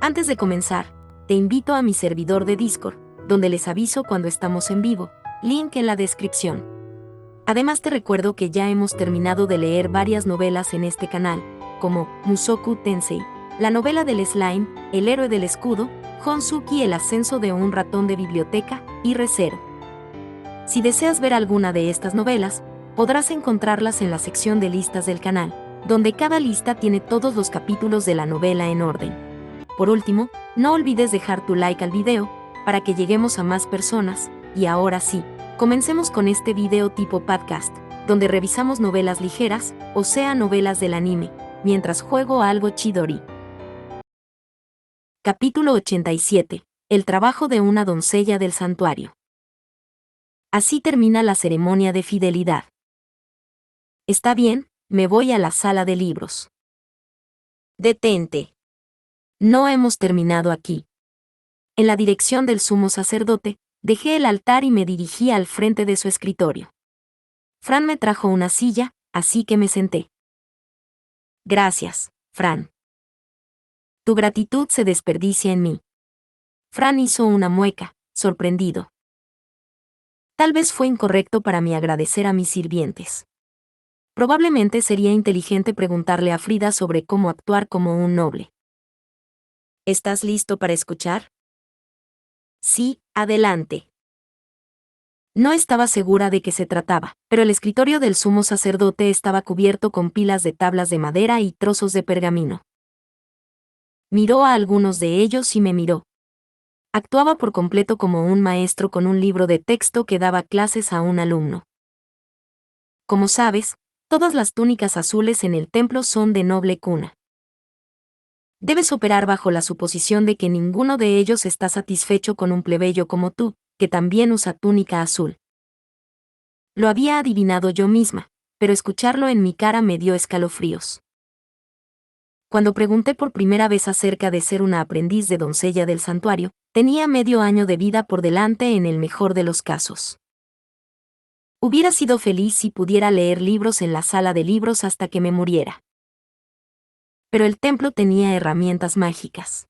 Antes de comenzar, te invito a mi servidor de Discord, donde les aviso cuando estamos en vivo, link en la descripción. Además te recuerdo que ya hemos terminado de leer varias novelas en este canal, como Mushoku Tensei, la novela del slime, El héroe del escudo, Honsuki, el ascenso de un ratón de biblioteca, y Re:Zero. Si deseas ver alguna de estas novelas, podrás encontrarlas en la sección de listas del canal, donde cada lista tiene todos los capítulos de la novela en orden. Por último, no olvides dejar tu like al video, para que lleguemos a más personas, y ahora sí, comencemos con este video tipo podcast, donde revisamos novelas ligeras, o sea novelas del anime, mientras juego a algo chidori. Capítulo 87. El trabajo de una doncella del santuario. Así termina la ceremonia de fidelidad. Está bien, me voy a la sala de libros. Detente. No hemos terminado aquí. En la dirección del sumo sacerdote, dejé el altar y me dirigí al frente de su escritorio. Fran me trajo una silla, así que me senté. Gracias, Fran. Tu gratitud se desperdicia en mí. Fran hizo una mueca, sorprendido. Tal vez fue incorrecto para mí agradecer a mis sirvientes. Probablemente sería inteligente preguntarle a Frida sobre cómo actuar como un noble. ¿Estás listo para escuchar? Sí, adelante. No estaba segura de qué se trataba, pero el escritorio del sumo sacerdote estaba cubierto con pilas de tablas de madera y trozos de pergamino. Miró a algunos de ellos y me miró. Actuaba por completo como un maestro con un libro de texto que daba clases a un alumno. Como sabes, todas las túnicas azules en el templo son de noble cuna. Debes operar bajo la suposición de que ninguno de ellos está satisfecho con un plebeyo como tú, que también usa túnica azul. Lo había adivinado yo misma, pero escucharlo en mi cara me dio escalofríos. Cuando pregunté por primera vez acerca de ser una aprendiz de doncella del santuario, tenía medio año de vida por delante en el mejor de los casos. Hubiera sido feliz si pudiera leer libros en la sala de libros hasta que me muriera. Pero el templo tenía herramientas mágicas.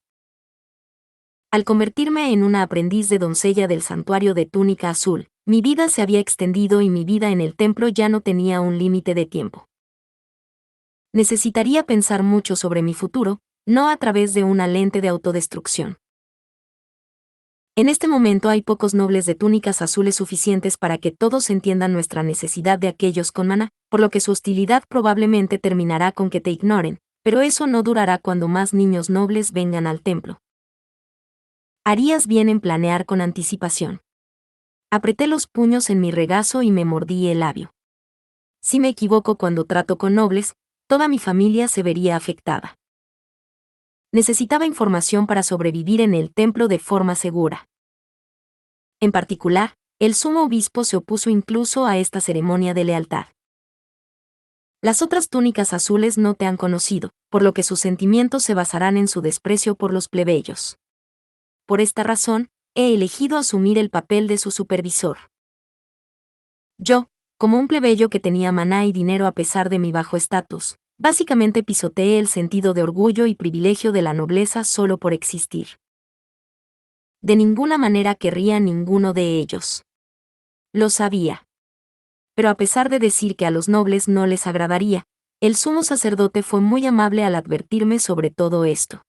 Al convertirme en una aprendiz de doncella del santuario de túnica azul, mi vida se había extendido y mi vida en el templo ya no tenía un límite de tiempo. Necesitaría pensar mucho sobre mi futuro, no a través de una lente de autodestrucción. En este momento hay pocos nobles de túnicas azules suficientes para que todos entiendan nuestra necesidad de aquellos con maná, por lo que su hostilidad probablemente terminará con que te ignoren, pero eso no durará cuando más niños nobles vengan al templo. Harías bien en planear con anticipación. Apreté los puños en mi regazo y me mordí el labio. Si me equivoco cuando trato con nobles, toda mi familia se vería afectada. Necesitaba información para sobrevivir en el templo de forma segura. En particular, el sumo obispo se opuso incluso a esta ceremonia de lealtad. Las otras túnicas azules no te han conocido, por lo que sus sentimientos se basarán en su desprecio por los plebeyos. Por esta razón, he elegido asumir el papel de su supervisor. Yo, como un plebeyo que tenía maná y dinero a pesar de mi bajo estatus, básicamente pisoteé el sentido de orgullo y privilegio de la nobleza solo por existir. De ninguna manera querría ninguno de ellos. Lo sabía. Pero a pesar de decir que a los nobles no les agradaría, el sumo sacerdote fue muy amable al advertirme sobre todo esto.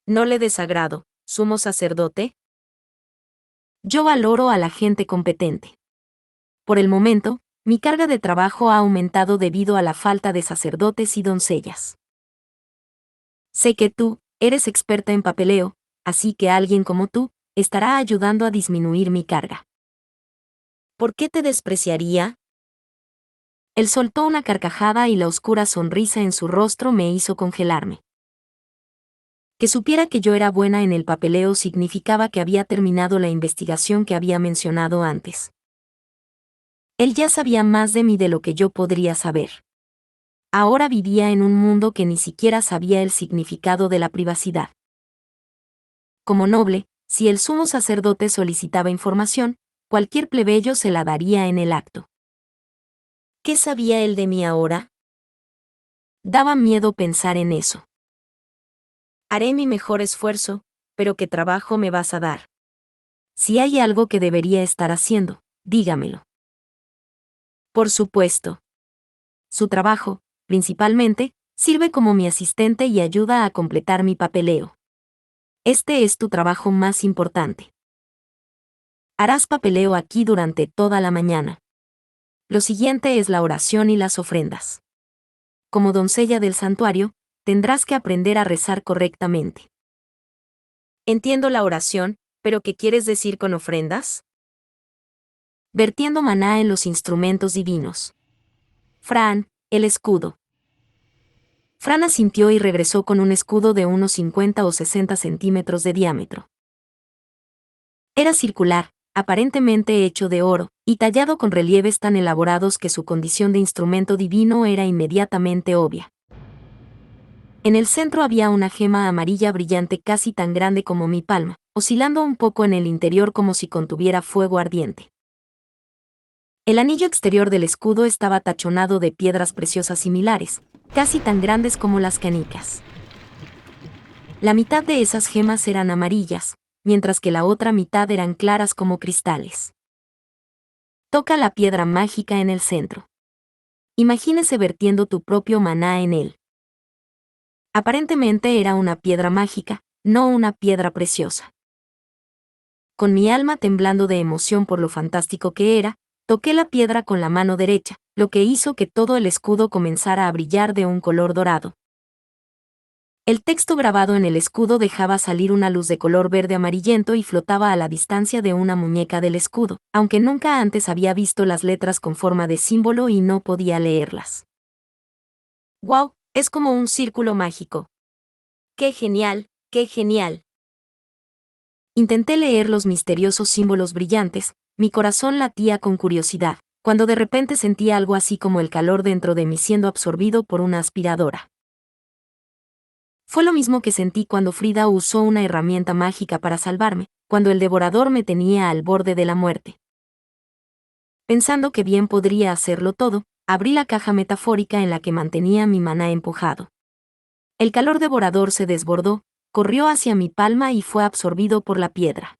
¿No le desagrado, sumo sacerdote? Yo valoro a la gente competente. Por el momento, mi carga de trabajo ha aumentado debido a la falta de sacerdotes y doncellas. Sé que tú, eres experta en papeleo, así que alguien como tú, estará ayudando a disminuir mi carga. ¿Por qué te despreciaría? Él soltó una carcajada y la oscura sonrisa en su rostro me hizo congelarme. Que supiera que yo era buena en el papeleo significaba que había terminado la investigación que había mencionado antes. Él ya sabía más de mí de lo que yo podría saber. Ahora vivía en un mundo que ni siquiera sabía el significado de la privacidad. Como noble, si el sumo sacerdote solicitaba información, cualquier plebeyo se la daría en el acto. ¿Qué sabía él de mí ahora? Daba miedo pensar en eso. Haré mi mejor esfuerzo, pero ¿qué trabajo me vas a dar? Si hay algo que debería estar haciendo, dígamelo. Por supuesto. Su trabajo, principalmente, sirve como mi asistente y ayuda a completar mi papeleo. Este es tu trabajo más importante. Harás papeleo aquí durante toda la mañana. Lo siguiente es la oración y las ofrendas. Como doncella del santuario, tendrás que aprender a rezar correctamente. Entiendo la oración, pero ¿qué quieres decir con ofrendas? Vertiendo maná en los instrumentos divinos. Fran, el escudo. Fran asintió y regresó con un escudo de unos 50 o 60 centímetros de diámetro. Era circular, aparentemente hecho de oro, y tallado con relieves tan elaborados que su condición de instrumento divino era inmediatamente obvia. En el centro había una gema amarilla brillante casi tan grande como mi palma, oscilando un poco en el interior como si contuviera fuego ardiente. El anillo exterior del escudo estaba tachonado de piedras preciosas similares, casi tan grandes como las canicas. La mitad de esas gemas eran amarillas, mientras que la otra mitad eran claras como cristales. Toca la piedra mágica en el centro. Imagínese vertiendo tu propio maná en él. Aparentemente era una piedra mágica, no una piedra preciosa. Con mi alma temblando de emoción por lo fantástico que era, toqué la piedra con la mano derecha, lo que hizo que todo el escudo comenzara a brillar de un color dorado. El texto grabado en el escudo dejaba salir una luz de color verde amarillento y flotaba a la distancia de una muñeca del escudo, aunque nunca antes había visto las letras con forma de símbolo y no podía leerlas. ¡Wow! Es como un círculo mágico. ¡Qué genial! ¡Qué genial! Intenté leer los misteriosos símbolos brillantes, mi corazón latía con curiosidad, cuando de repente sentí algo así como el calor dentro de mí siendo absorbido por una aspiradora. Fue lo mismo que sentí cuando Frida usó una herramienta mágica para salvarme, cuando el devorador me tenía al borde de la muerte. Pensando que bien podría hacerlo todo, abrí la caja metafórica en la que mantenía mi maná empujado. El calor devorador se desbordó, corrió hacia mi palma y fue absorbido por la piedra.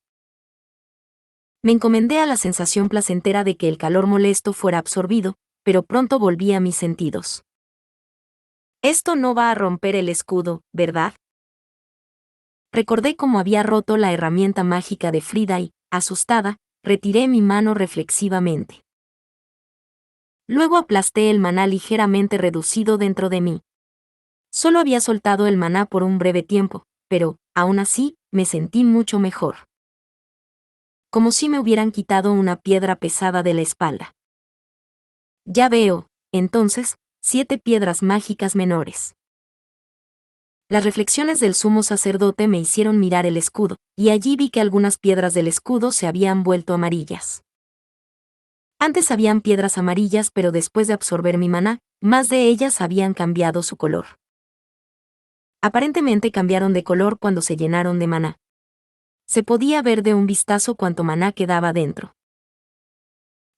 Me encomendé a la sensación placentera de que el calor molesto fuera absorbido, pero pronto volví a mis sentidos. Esto no va a romper el escudo, ¿verdad? Recordé cómo había roto la herramienta mágica de Frida y, asustada, retiré mi mano reflexivamente. Luego aplasté el maná ligeramente reducido dentro de mí. Solo había soltado el maná por un breve tiempo, pero, aún así, me sentí mucho mejor. Como si me hubieran quitado una piedra pesada de la espalda. Ya veo, entonces, 7 piedras mágicas menores. Las reflexiones del sumo sacerdote me hicieron mirar el escudo, y allí vi que algunas piedras del escudo se habían vuelto amarillas. Antes habían piedras amarillas, pero después de absorber mi maná, más de ellas habían cambiado su color. Aparentemente cambiaron de color cuando se llenaron de maná. Se podía ver de un vistazo cuánto maná quedaba dentro.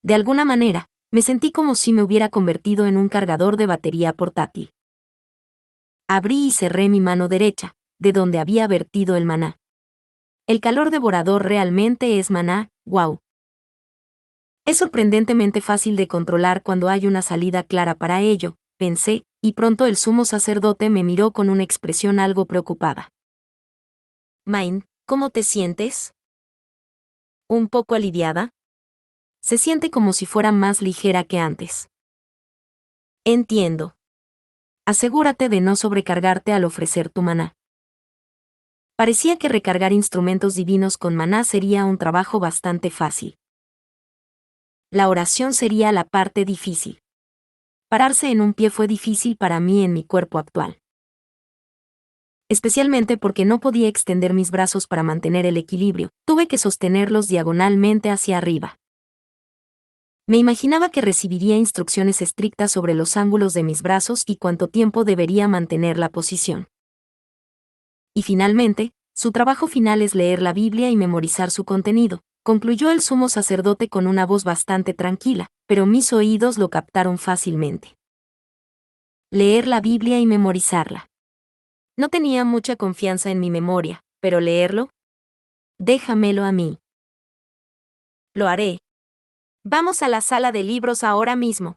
De alguna manera, me sentí como si me hubiera convertido en un cargador de batería portátil. Abrí y cerré mi mano derecha, de donde había vertido el maná. El calor devorador realmente es maná, wow. Es sorprendentemente fácil de controlar cuando hay una salida clara para ello, pensé, y pronto el sumo sacerdote me miró con una expresión algo preocupada. Main, ¿cómo te sientes? ¿Un poco aliviada? Se siente como si fuera más ligera que antes. Entiendo. Asegúrate de no sobrecargarte al ofrecer tu maná. Parecía que recargar instrumentos divinos con maná sería un trabajo bastante fácil. La oración sería la parte difícil. Pararse en un pie fue difícil para mí en mi cuerpo actual. Especialmente porque no podía extender mis brazos para mantener el equilibrio, tuve que sostenerlos diagonalmente hacia arriba. Me imaginaba que recibiría instrucciones estrictas sobre los ángulos de mis brazos y cuánto tiempo debería mantener la posición. Y finalmente, su trabajo final es leer la Biblia y memorizar su contenido, concluyó el sumo sacerdote con una voz bastante tranquila, pero mis oídos lo captaron fácilmente. Leer la Biblia y memorizarla. No tenía mucha confianza en mi memoria, pero leerlo. Déjamelo a mí. Lo haré. Vamos a la sala de libros ahora mismo.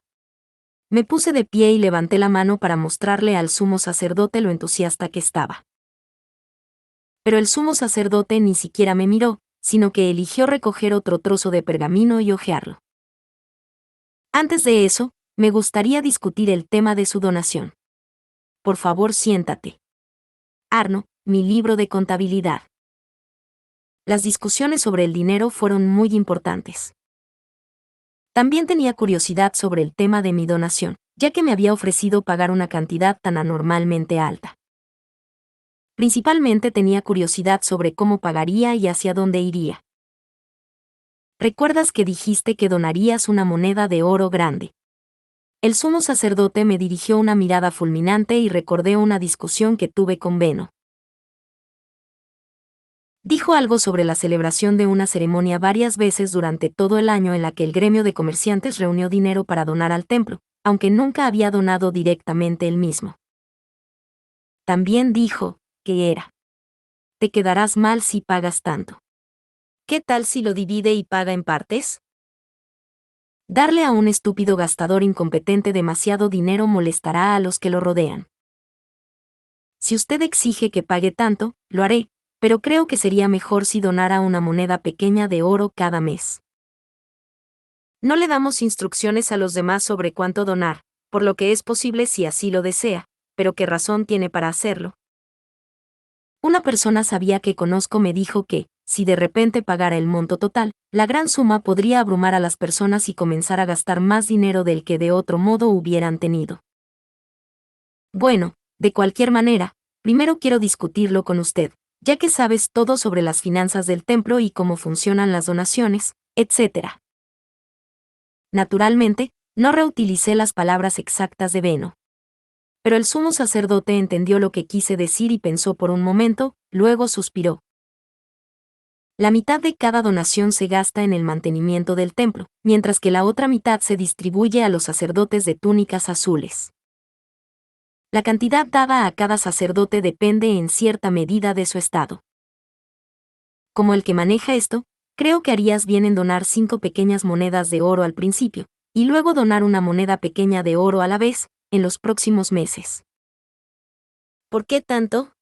Me puse de pie y levanté la mano para mostrarle al sumo sacerdote lo entusiasta que estaba. Pero el sumo sacerdote ni siquiera me miró, sino que eligió recoger otro trozo de pergamino y hojearlo. Antes de eso, me gustaría discutir el tema de su donación. Por favor, siéntate. Arno, mi libro de contabilidad. Las discusiones sobre el dinero fueron muy importantes. También tenía curiosidad sobre el tema de mi donación, ya que me había ofrecido pagar una cantidad tan anormalmente alta. Principalmente tenía curiosidad sobre cómo pagaría y hacia dónde iría. ¿Recuerdas que dijiste que donarías una moneda de oro grande? El sumo sacerdote me dirigió una mirada fulminante y recordé una discusión que tuve con Beno. Dijo algo sobre la celebración de una ceremonia varias veces durante todo el año en la que el gremio de comerciantes reunió dinero para donar al templo, aunque nunca había donado directamente él mismo. También dijo que era. Te quedarás mal si pagas tanto. ¿Qué tal si lo divide y paga en partes? Darle a un estúpido gastador incompetente demasiado dinero molestará a los que lo rodean. Si usted exige que pague tanto, lo haré, pero creo que sería mejor si donara una moneda pequeña de oro cada mes. No le damos instrucciones a los demás sobre cuánto donar, por lo que es posible si así lo desea, pero ¿qué razón tiene para hacerlo? Una persona sabia que conozco me dijo que, si de repente pagara el monto total, la gran suma podría abrumar a las personas y comenzar a gastar más dinero del que de otro modo hubieran tenido. Bueno, de cualquier manera, primero quiero discutirlo con usted, ya que sabes todo sobre las finanzas del templo y cómo funcionan las donaciones, etc. Naturalmente, no reutilicé las palabras exactas de Beno. Pero el sumo sacerdote entendió lo que quise decir y pensó por un momento, luego suspiró. La mitad de cada donación se gasta en el mantenimiento del templo, mientras que la otra mitad se distribuye a los sacerdotes de túnicas azules. La cantidad dada a cada sacerdote depende en cierta medida de su estado. Como el que maneja esto, creo que harías bien en donar 5 pequeñas monedas de oro al principio, y luego donar una moneda pequeña de oro a la vez, en los próximos meses. ¿Por qué tanto?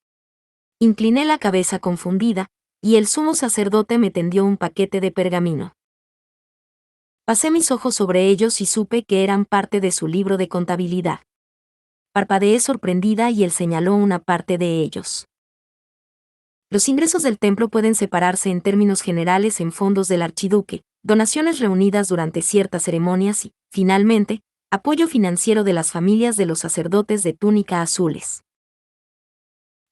Incliné la cabeza confundida, y el sumo sacerdote me tendió un paquete de pergamino. Pasé mis ojos sobre ellos y supe que eran parte de su libro de contabilidad. Parpadeé sorprendida y él señaló una parte de ellos. Los ingresos del templo pueden separarse en términos generales en fondos del archiduque, donaciones reunidas durante ciertas ceremonias y, finalmente, apoyo financiero de las familias de los sacerdotes de túnica azules.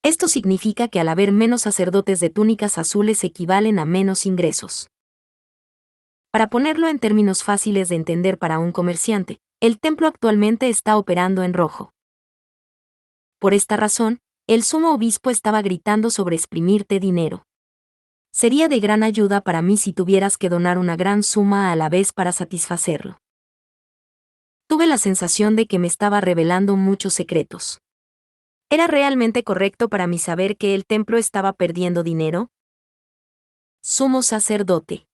Esto significa que al haber menos sacerdotes de túnicas azules equivalen a menos ingresos. Para ponerlo en términos fáciles de entender para un comerciante, el templo actualmente está operando en rojo. Por esta razón, el sumo obispo estaba gritando sobre exprimirte dinero. Sería de gran ayuda para mí si tuvieras que donar una gran suma a la vez para satisfacerlo. Tuve la sensación de que me estaba revelando muchos secretos. ¿Era realmente correcto para mí saber que el templo estaba perdiendo dinero? Sumo sacerdote.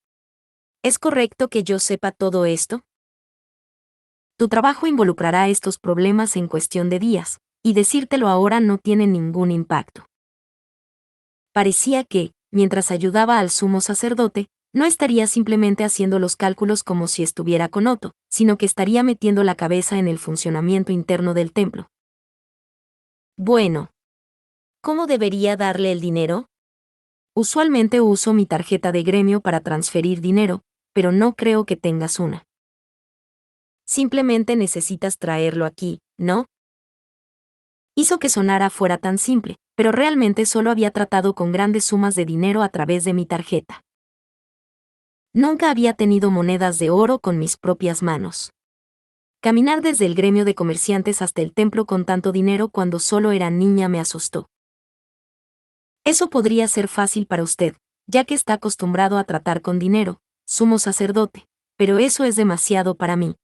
¿Es correcto que yo sepa todo esto? Tu trabajo involucrará estos problemas en cuestión de días, y decírtelo ahora no tiene ningún impacto. Parecía que, mientras ayudaba al sumo sacerdote, no estaría simplemente haciendo los cálculos como si estuviera con Otto, sino que estaría metiendo la cabeza en el funcionamiento interno del templo. Bueno. ¿Cómo debería darle el dinero? Usualmente uso mi tarjeta de gremio para transferir dinero, pero no creo que tengas una. Simplemente necesitas traerlo aquí, ¿no? Hizo que sonara fuera tan simple, pero realmente solo había tratado con grandes sumas de dinero a través de mi tarjeta. Nunca había tenido monedas de oro con mis propias manos. Caminar desde el gremio de comerciantes hasta el templo con tanto dinero cuando solo era niña me asustó. Eso podría ser fácil para usted, ya que está acostumbrado a tratar con dinero, sumo sacerdote, pero eso es demasiado para mí.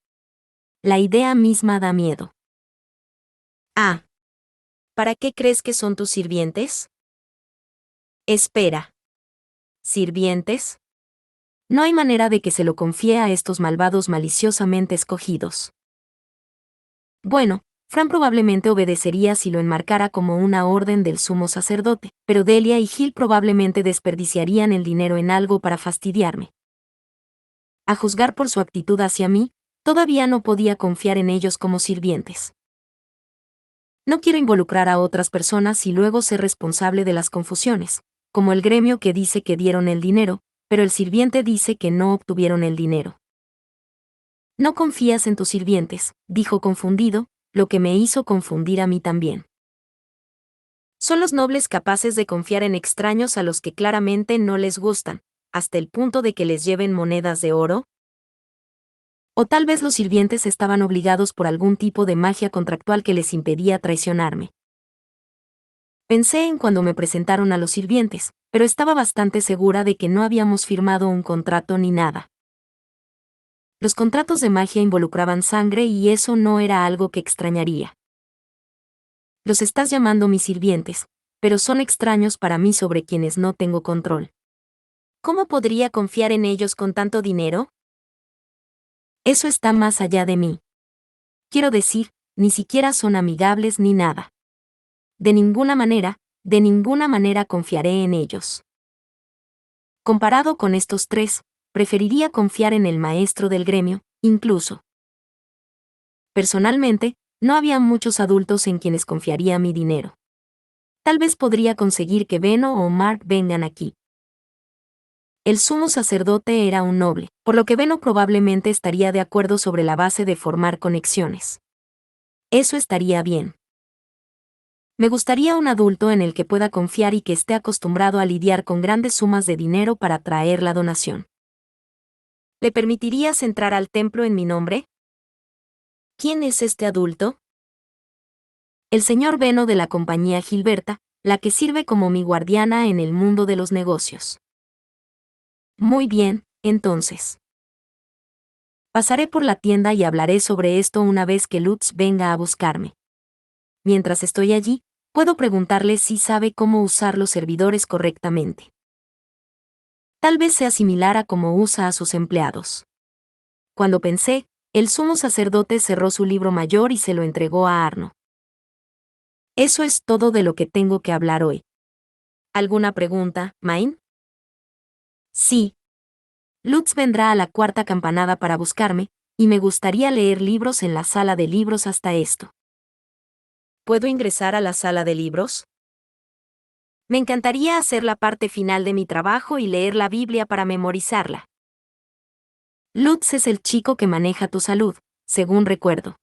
La idea misma da miedo. Ah. ¿Para qué crees que son tus sirvientes? Espera. ¿Sirvientes? No hay manera de que se lo confíe a estos malvados maliciosamente escogidos. Bueno, Fran probablemente obedecería si lo enmarcara como una orden del sumo sacerdote, pero Delia y Gil probablemente desperdiciarían el dinero en algo para fastidiarme. A juzgar por su actitud hacia mí, todavía no podía confiar en ellos como sirvientes. No quiero involucrar a otras personas y luego ser responsable de las confusiones, como el gremio que dice que dieron el dinero, pero el sirviente dice que no obtuvieron el dinero. No confías en tus sirvientes, dijo confundido, lo que me hizo confundir a mí también. ¿Son los nobles capaces de confiar en extraños a los que claramente no les gustan, hasta el punto de que les lleven monedas de oro? O tal vez los sirvientes estaban obligados por algún tipo de magia contractual que les impedía traicionarme. Pensé en cuando me presentaron a los sirvientes, pero estaba bastante segura de que no habíamos firmado un contrato ni nada. Los contratos de magia involucraban sangre y eso no era algo que extrañaría. Los estás llamando mis sirvientes, pero son extraños para mí sobre quienes no tengo control. ¿Cómo podría confiar en ellos con tanto dinero? Eso está más allá de mí. Quiero decir, ni siquiera son amigables ni nada. De ninguna manera confiaré en ellos. Comparado con estos tres, preferiría confiar en el maestro del gremio, incluso. Personalmente, no había muchos adultos en quienes confiaría mi dinero. Tal vez podría conseguir que Beno o Mark vengan aquí. El sumo sacerdote era un noble, por lo que Beno probablemente estaría de acuerdo sobre la base de formar conexiones. Eso estaría bien. Me gustaría un adulto en el que pueda confiar y que esté acostumbrado a lidiar con grandes sumas de dinero para traer la donación. ¿Le permitirías entrar al templo en mi nombre? ¿Quién es este adulto? El señor Beno de la compañía Gilberta, la que sirve como mi guardiana en el mundo de los negocios. Muy bien, entonces. Pasaré por la tienda y hablaré sobre esto una vez que Lutz venga a buscarme. Mientras estoy allí, puedo preguntarle si sabe cómo usar los servidores correctamente. Tal vez sea similar a cómo usa a sus empleados. Cuando pensé, el sumo sacerdote cerró su libro mayor y se lo entregó a Arno. Eso es todo de lo que tengo que hablar hoy. ¿Alguna pregunta, Main? Sí. Lutz vendrá a la cuarta campanada para buscarme, y me gustaría leer libros en la sala de libros hasta esto. ¿Puedo ingresar a la sala de libros? Me encantaría hacer la parte final de mi trabajo y leer la Biblia para memorizarla. Lutz es el chico que maneja tu salud, según recuerdo.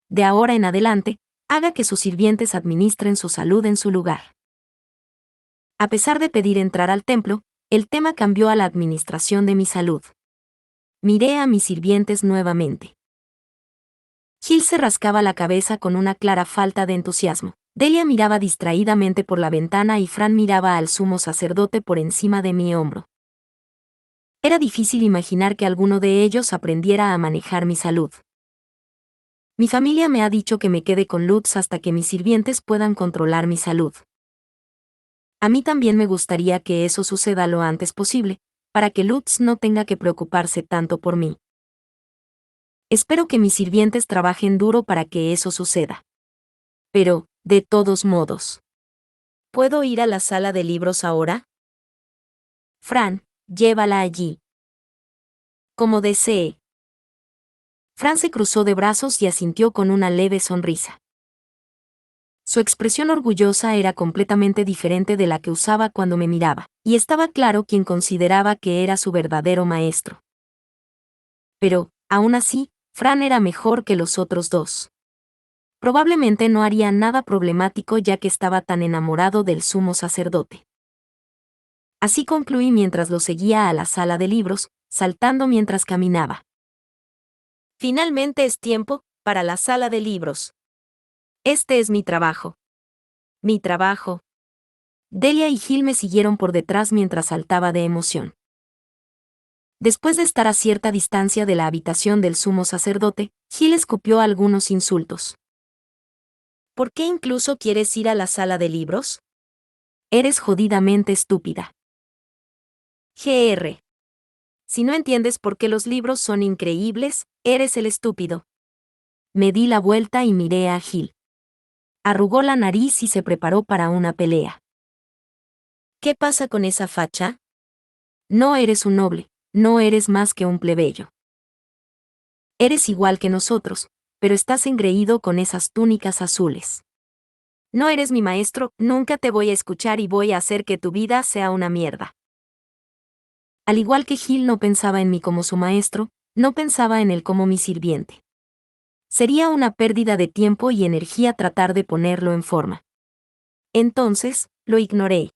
De ahora en adelante, haga que sus sirvientes administren su salud en su lugar. A pesar de pedir entrar al templo, el tema cambió a la administración de mi salud. Miré a mis sirvientes nuevamente. Gil se rascaba la cabeza con una clara falta de entusiasmo. Delia miraba distraídamente por la ventana y Fran miraba al sumo sacerdote por encima de mi hombro. Era difícil imaginar que alguno de ellos aprendiera a manejar mi salud. Mi familia me ha dicho que me quede con Lutz hasta que mis sirvientes puedan controlar mi salud. A mí también me gustaría que eso suceda lo antes posible, para que Lutz no tenga que preocuparse tanto por mí. Espero que mis sirvientes trabajen duro para que eso suceda. Pero, de todos modos, ¿puedo ir a la sala de libros ahora? Fran, llévala allí. Como desee. Fran se cruzó de brazos y asintió con una leve sonrisa. Su expresión orgullosa era completamente diferente de la que usaba cuando me miraba, y estaba claro quién consideraba que era su verdadero maestro. Pero, aún así, Fran era mejor que los otros dos. Probablemente no haría nada problemático ya que estaba tan enamorado del sumo sacerdote. Así concluí mientras lo seguía a la sala de libros, saltando mientras caminaba. Finalmente es tiempo para la sala de libros. Este es mi trabajo. Mi trabajo. Delia y Gil me siguieron por detrás mientras saltaba de emoción. Después de estar a cierta distancia de la habitación del sumo sacerdote, Gil escupió algunos insultos. ¿Por qué incluso quieres ir a la sala de libros? Eres jodidamente estúpida. Gr. Si no entiendes por qué los libros son increíbles, eres el estúpido. Me di la vuelta y miré a Gil. Arrugó la nariz y se preparó para una pelea. ¿Qué pasa con esa facha? No eres un noble, no eres más que un plebeyo. Eres igual que nosotros, pero estás engreído con esas túnicas azules. No eres mi maestro, nunca te voy a escuchar y voy a hacer que tu vida sea una mierda. Al igual que Gil no pensaba en mí como su maestro, no pensaba en él como mi sirviente. Sería una pérdida de tiempo y energía tratar de ponerlo en forma. Entonces, lo ignoré.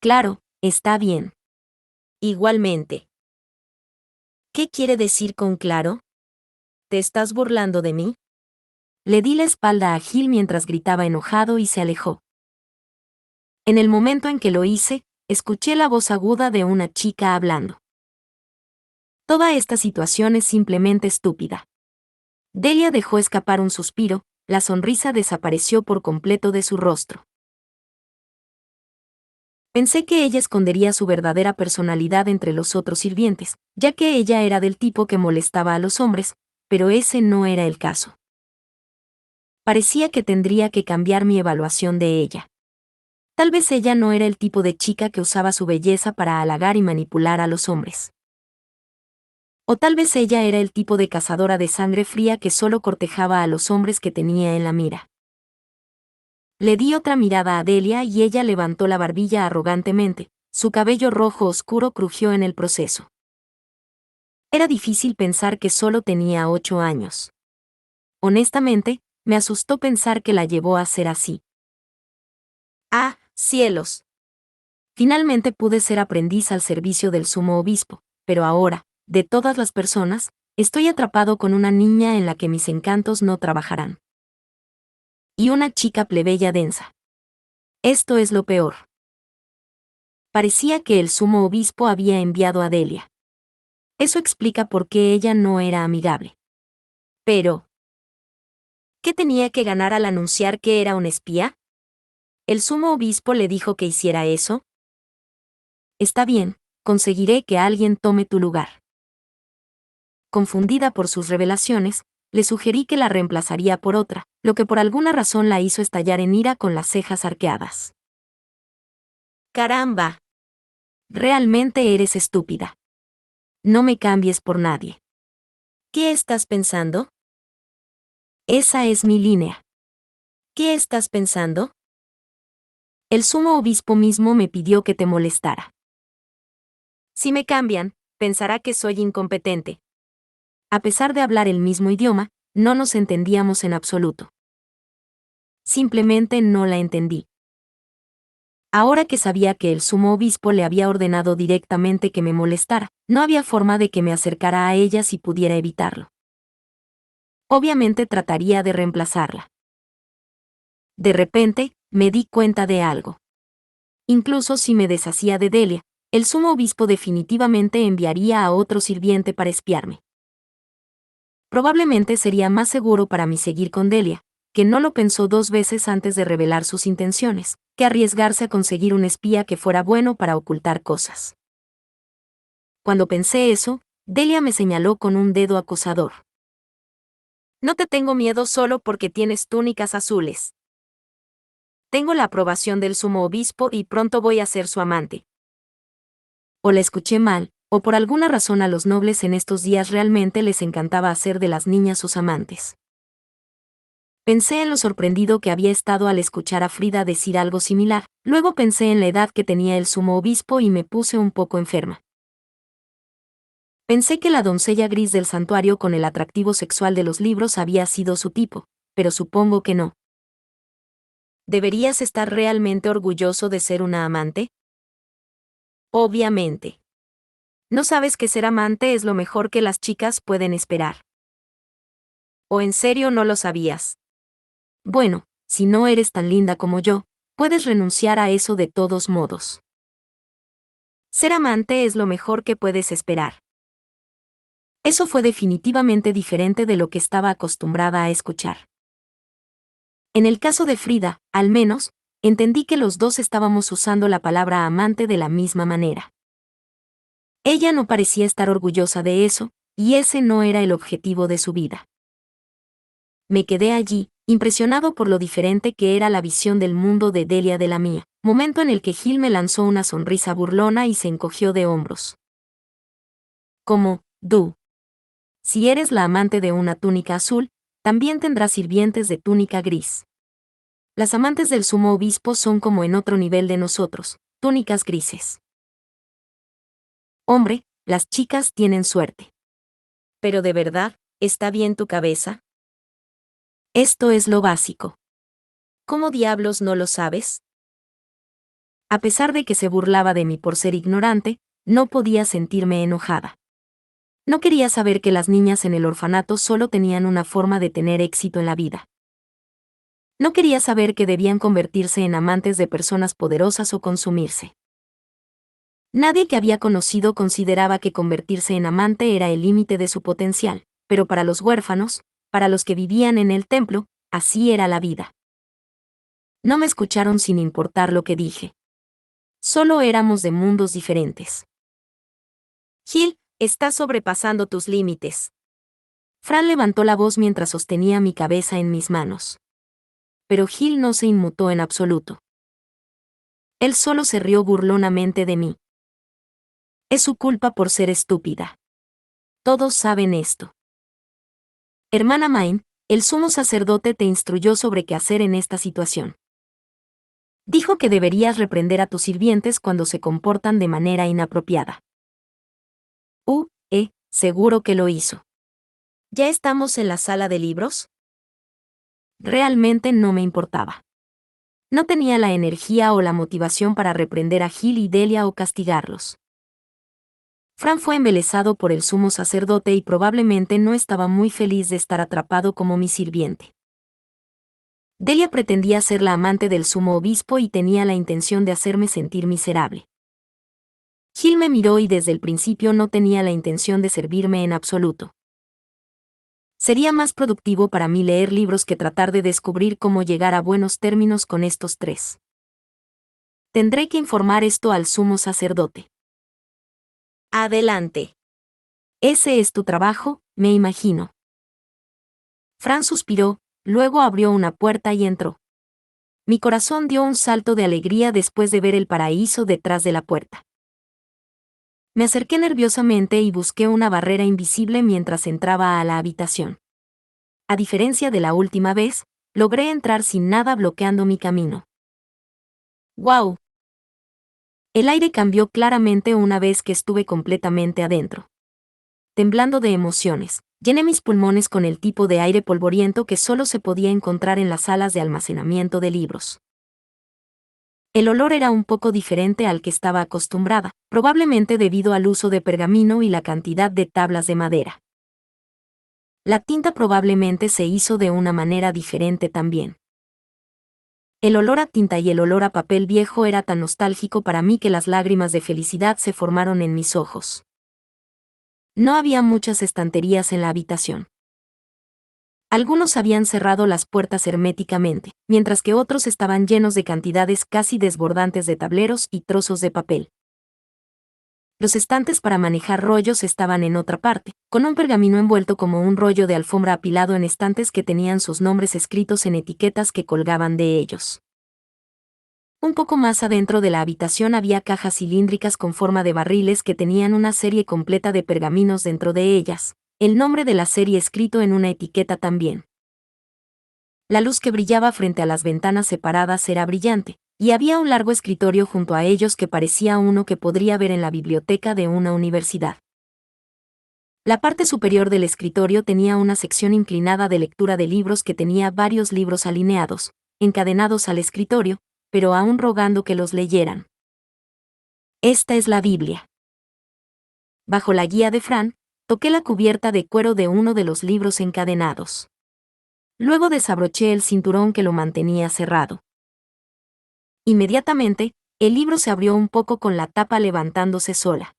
Claro, está bien. Igualmente. ¿Qué quiere decir con claro? ¿Te estás burlando de mí? Le di la espalda a Gil mientras gritaba enojado y se alejó. En el momento en que lo hice, escuché la voz aguda de una chica hablando. Toda esta situación es simplemente estúpida. Delia dejó escapar un suspiro, la sonrisa desapareció por completo de su rostro. Pensé que ella escondería su verdadera personalidad entre los otros sirvientes, ya que ella era del tipo que molestaba a los hombres, pero ese no era el caso. Parecía que tendría que cambiar mi evaluación de ella. Tal vez ella no era el tipo de chica que usaba su belleza para halagar y manipular a los hombres. O tal vez ella era el tipo de cazadora de sangre fría que solo cortejaba a los hombres que tenía en la mira. Le di otra mirada a Delia y ella levantó la barbilla arrogantemente, su cabello rojo oscuro crujió en el proceso. Era difícil pensar que solo tenía 8 años. Honestamente, me asustó pensar que la llevó a ser así. ¡Ah, cielos! Finalmente pude ser aprendiz al servicio del sumo obispo, pero ahora, de todas las personas, estoy atrapado con una niña en la que mis encantos no trabajarán. Y una chica plebeya densa. Esto es lo peor. Parecía que el sumo obispo había enviado a Delia. Eso explica por qué ella no era amigable. Pero, ¿qué tenía que ganar al anunciar que era un espía? ¿El sumo obispo le dijo que hiciera eso? Está bien, conseguiré que alguien tome tu lugar. Confundida por sus revelaciones, le sugerí que la reemplazaría por otra, lo que por alguna razón la hizo estallar en ira con las cejas arqueadas. ¡Caramba! Realmente eres estúpida. No me cambies por nadie. ¿Qué estás pensando? Esa es mi línea. ¿Qué estás pensando? El sumo obispo mismo me pidió que te molestara. Si me cambian, pensará que soy incompetente. A pesar de hablar el mismo idioma, no nos entendíamos en absoluto. Simplemente no la entendí. Ahora que sabía que el sumo obispo le había ordenado directamente que me molestara, no había forma de que me acercara a ella si pudiera evitarlo. Obviamente trataría de reemplazarla. De repente, me di cuenta de algo. Incluso si me deshacía de Delia, el sumo obispo definitivamente enviaría a otro sirviente para espiarme. Probablemente sería más seguro para mí seguir con Delia, que no lo pensó 2 veces antes de revelar sus intenciones, que arriesgarse a conseguir un espía que fuera bueno para ocultar cosas. Cuando pensé eso, Delia me señaló con un dedo acusador. No te tengo miedo solo porque tienes túnicas azules. Tengo la aprobación del sumo obispo y pronto voy a ser su amante. O la escuché mal, o por alguna razón a los nobles en estos días realmente les encantaba hacer de las niñas sus amantes. Pensé en lo sorprendido que había estado al escuchar a Frida decir algo similar, luego pensé en la edad que tenía el sumo obispo y me puse un poco enferma. Pensé que la doncella gris del santuario con el atractivo sexual de los libros había sido su tipo, pero supongo que no. ¿Deberías estar realmente orgulloso de ser una amante? Obviamente. ¿No sabes que ser amante es lo mejor que las chicas pueden esperar? ¿O en serio no lo sabías? Bueno, si no eres tan linda como yo, puedes renunciar a eso de todos modos. Ser amante es lo mejor que puedes esperar. Eso fue definitivamente diferente de lo que estaba acostumbrada a escuchar. En el caso de Frida, al menos, entendí que los dos estábamos usando la palabra amante de la misma manera. Ella no parecía estar orgullosa de eso, y ese no era el objetivo de su vida. Me quedé allí, impresionado por lo diferente que era la visión del mundo de Delia de la mía, momento en el que Gil me lanzó una sonrisa burlona y se encogió de hombros. Como, si eres la amante de una túnica azul, también tendrás sirvientes de túnica gris. Las amantes del sumo obispo son como en otro nivel de nosotros, túnicas grises. Hombre, las chicas tienen suerte. Pero de verdad, ¿está bien tu cabeza? Esto es lo básico. ¿Cómo diablos no lo sabes? A pesar de que se burlaba de mí por ser ignorante, no podía sentirme enojada. No quería saber que las niñas en el orfanato solo tenían una forma de tener éxito en la vida. No quería saber que debían convertirse en amantes de personas poderosas o consumirse. Nadie que había conocido consideraba que convertirse en amante era el límite de su potencial, pero para los huérfanos, para los que vivían en el templo, así era la vida. No me escucharon sin importar lo que dije. Solo éramos de mundos diferentes. Gil, estás sobrepasando tus límites. Fran levantó la voz mientras sostenía mi cabeza en mis manos. Pero Gil no se inmutó en absoluto. Él solo se rió burlonamente de mí. Es su culpa por ser estúpida. Todos saben esto. Hermana Main, el sumo sacerdote te instruyó sobre qué hacer en esta situación. Dijo que deberías reprender a tus sirvientes cuando se comportan de manera inapropiada. Seguro que lo hizo. ¿Ya estamos en la sala de libros? Realmente no me importaba. No tenía la energía o la motivación para reprender a Gil y Delia o castigarlos. Fran fue embelesado por el sumo sacerdote y probablemente no estaba muy feliz de estar atrapado como mi sirviente. Delia pretendía ser la amante del sumo obispo y tenía la intención de hacerme sentir miserable. Gil me miró y desde el principio no tenía la intención de servirme en absoluto. Sería más productivo para mí leer libros que tratar de descubrir cómo llegar a buenos términos con estos tres. Tendré que informar esto al sumo sacerdote. Adelante. Ese es tu trabajo, me imagino. Fran suspiró, luego abrió una puerta y entró. Mi corazón dio un salto de alegría después de ver el paraíso detrás de la puerta. Me acerqué nerviosamente y busqué una barrera invisible mientras entraba a la habitación. A diferencia de la última vez, logré entrar sin nada bloqueando mi camino. ¡Guau! El aire cambió claramente una vez que estuve completamente adentro. Temblando de emociones, llené mis pulmones con el tipo de aire polvoriento que solo se podía encontrar en las salas de almacenamiento de libros. El olor era un poco diferente al que estaba acostumbrada, probablemente debido al uso de pergamino y la cantidad de tablas de madera. La tinta probablemente se hizo de una manera diferente también. El olor a tinta y el olor a papel viejo era tan nostálgico para mí que las lágrimas de felicidad se formaron en mis ojos. No había muchas estanterías en la habitación. Algunos habían cerrado las puertas herméticamente, mientras que otros estaban llenos de cantidades casi desbordantes de tableros y trozos de papel. Los estantes para manejar rollos estaban en otra parte, con un pergamino envuelto como un rollo de alfombra apilado en estantes que tenían sus nombres escritos en etiquetas que colgaban de ellos. Un poco más adentro de la habitación había cajas cilíndricas con forma de barriles que tenían una serie completa de pergaminos dentro de ellas, el nombre de la serie escrito en una etiqueta también. La luz que brillaba frente a las ventanas separadas era brillante, y había un largo escritorio junto a ellos que parecía uno que podría ver en la biblioteca de una universidad. La parte superior del escritorio tenía una sección inclinada de lectura de libros que tenía varios libros alineados, encadenados al escritorio, pero aún rogando que los leyeran. Esta es la Biblia. Bajo la guía de Fran, toqué la cubierta de cuero de uno de los libros encadenados. Luego desabroché el cinturón que lo mantenía cerrado. Inmediatamente, el libro se abrió un poco con la tapa levantándose sola.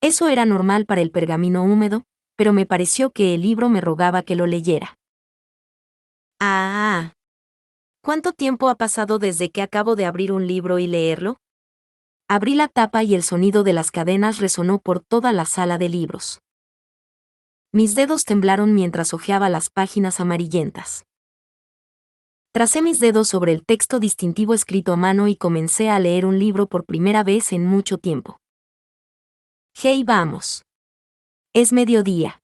Eso era normal para el pergamino húmedo, pero me pareció que el libro me rogaba que lo leyera. Ah. ¿Cuánto tiempo ha pasado desde que acabo de abrir un libro y leerlo? Abrí la tapa y el sonido de las cadenas resonó por toda la sala de libros. Mis dedos temblaron mientras hojeaba las páginas amarillentas. Tracé mis dedos sobre el texto distintivo escrito a mano y comencé a leer un libro por primera vez en mucho tiempo. Hey, vamos. Es mediodía.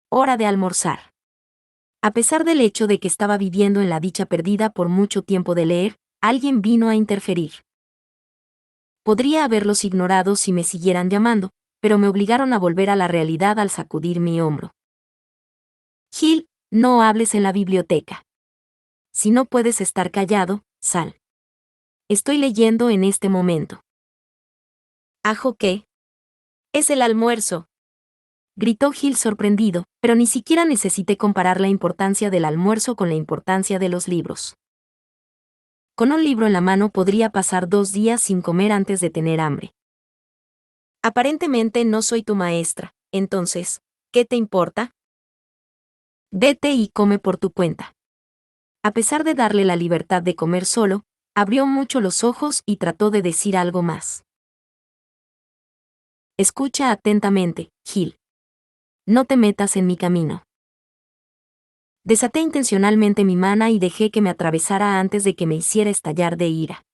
Hora de almorzar. A pesar del hecho de que estaba viviendo en la dicha perdida por mucho tiempo de leer, alguien vino a interferir. Podría haberlos ignorado si me siguieran llamando, pero me obligaron a volver a la realidad al sacudir mi hombro. Gil, no hables en la biblioteca. Si no puedes estar callado, sal. Estoy leyendo en este momento. ¿Ajo qué? Es el almuerzo. Gritó Gil sorprendido, pero ni siquiera necesité comparar la importancia del almuerzo con la importancia de los libros. Con un libro en la mano podría pasar 2 días sin comer antes de tener hambre. Aparentemente no soy tu maestra, entonces, ¿qué te importa? Vete y come por tu cuenta. A pesar de darle la libertad de comer solo, abrió mucho los ojos y trató de decir algo más. Escucha atentamente, Gil. No te metas en mi camino. Desaté intencionalmente mi mano y dejé que me atravesara antes de que me hiciera estallar de ira.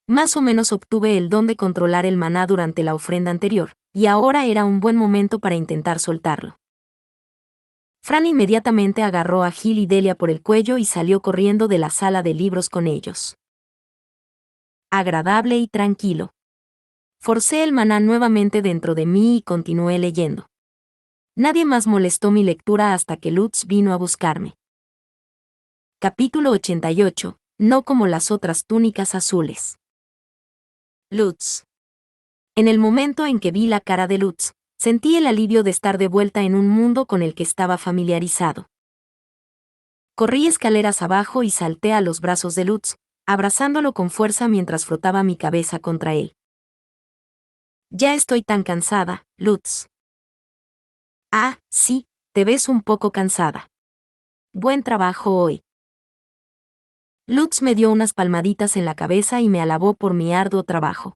Más o menos obtuve el don de controlar el maná durante la ofrenda anterior, y ahora era un buen momento para intentar soltarlo. Fran inmediatamente agarró a Gil y Delia por el cuello y salió corriendo de la sala de libros con ellos. Agradable y tranquilo. Forcé el maná nuevamente dentro de mí y continué leyendo. Nadie más molestó mi lectura hasta que Lutz vino a buscarme. Capítulo 88. No como las otras túnicas azules. Lutz. En el momento en que vi la cara de Lutz, sentí el alivio de estar de vuelta en un mundo con el que estaba familiarizado. Corrí escaleras abajo y salté a los brazos de Lutz, abrazándolo con fuerza mientras frotaba mi cabeza contra él. Ya estoy tan cansada, Lutz. Ah, sí, te ves un poco cansada. Buen trabajo hoy. Lutz me dio unas palmaditas en la cabeza y me alabó por mi arduo trabajo.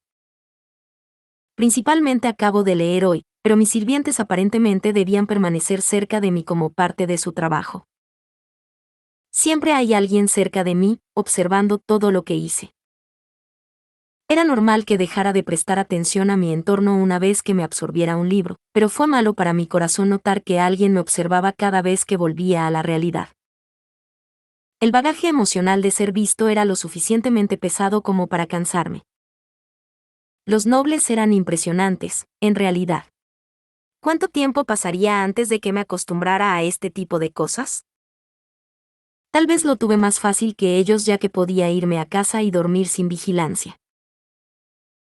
Principalmente acabo de leer hoy, pero mis sirvientes aparentemente debían permanecer cerca de mí como parte de su trabajo. Siempre hay alguien cerca de mí, observando todo lo que hice. Era normal que dejara de prestar atención a mi entorno una vez que me absorbiera un libro, pero fue malo para mi corazón notar que alguien me observaba cada vez que volvía a la realidad. El bagaje emocional de ser visto era lo suficientemente pesado como para cansarme. Los nobles eran impresionantes, en realidad. ¿Cuánto tiempo pasaría antes de que me acostumbrara a este tipo de cosas? Tal vez lo tuve más fácil que ellos ya que podía irme a casa y dormir sin vigilancia.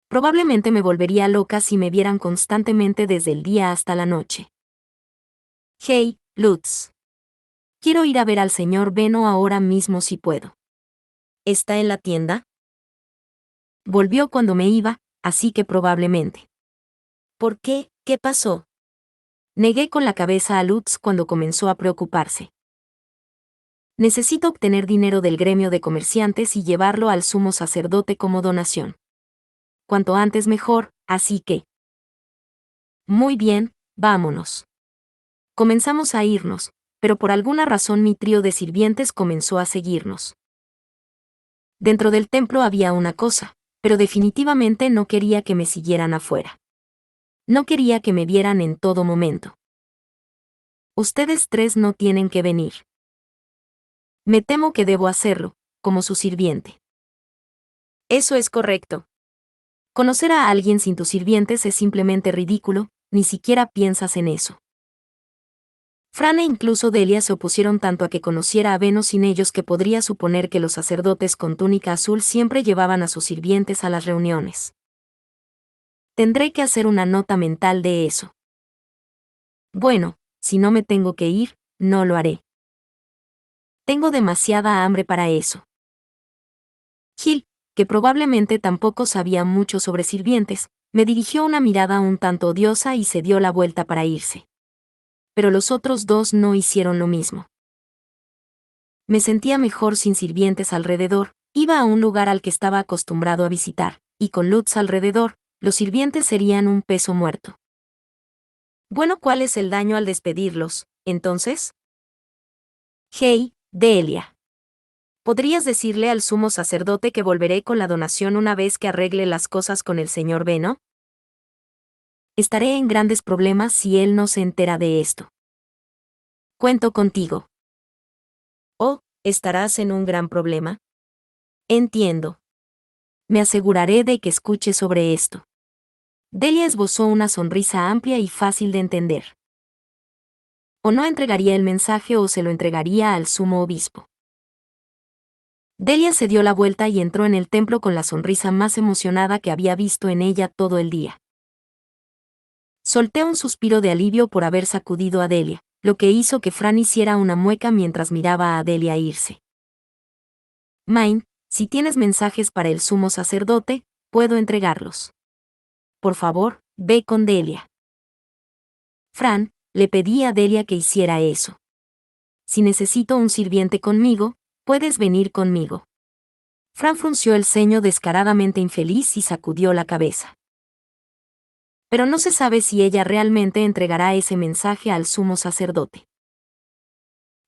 Probablemente me volvería loca si me vieran constantemente desde el día hasta la noche. Hey, Lutz. Quiero ir a ver al señor Beno ahora mismo si puedo. ¿Está en la tienda? Volvió cuando me iba, así que probablemente. ¿Por qué? ¿Qué pasó? Negué con la cabeza a Lutz cuando comenzó a preocuparse. Necesito obtener dinero del gremio de comerciantes y llevarlo al sumo sacerdote como donación. Cuanto antes mejor, así que... Muy bien, vámonos. Comenzamos a irnos, pero por alguna razón mi trío de sirvientes comenzó a seguirnos. Dentro del templo había una cosa, pero definitivamente no quería que me siguieran afuera. No quería que me vieran en todo momento. Ustedes 3 no tienen que venir. Me temo que debo hacerlo, como su sirviente. Eso es correcto. Conocer a alguien sin tus sirvientes es simplemente ridículo, ni siquiera piensas en eso. Fran e incluso Delia se opusieron tanto a que conociera a Beno sin ellos que podría suponer que los sacerdotes con túnica azul siempre llevaban a sus sirvientes a las reuniones. Tendré que hacer una nota mental de eso. Bueno, si no me tengo que ir, no lo haré. Tengo demasiada hambre para eso. Gil, que probablemente tampoco sabía mucho sobre sirvientes, me dirigió una mirada un tanto odiosa y se dio la vuelta para irse. Pero los otros 2 no hicieron lo mismo. Me sentía mejor sin sirvientes alrededor, iba a un lugar al que estaba acostumbrado a visitar, y con Lutz alrededor, los sirvientes serían un peso muerto. Bueno, ¿cuál es el daño al despedirlos, entonces? Hey, Delia. ¿Podrías decirle al sumo sacerdote que volveré con la donación una vez que arregle las cosas con el señor Beno? Estaré en grandes problemas si él no se entera de esto. Cuento contigo. Oh, ¿estarás en un gran problema? Entiendo. Me aseguraré de que escuche sobre esto. Delia esbozó una sonrisa amplia y fácil de entender. O no entregaría el mensaje o se lo entregaría al sumo obispo. Delia se dio la vuelta y entró en el templo con la sonrisa más emocionada que había visto en ella todo el día. Solté un suspiro de alivio por haber sacudido a Delia, lo que hizo que Fran hiciera una mueca mientras miraba a Delia irse. Main, si tienes mensajes para el sumo sacerdote, puedo entregarlos. Por favor, ve con Delia. Fran, le pedí a Delia que hiciera eso. Si necesito un sirviente conmigo, puedes venir conmigo. Fran frunció el ceño descaradamente infeliz y sacudió la cabeza. Pero no se sabe si ella realmente entregará ese mensaje al sumo sacerdote.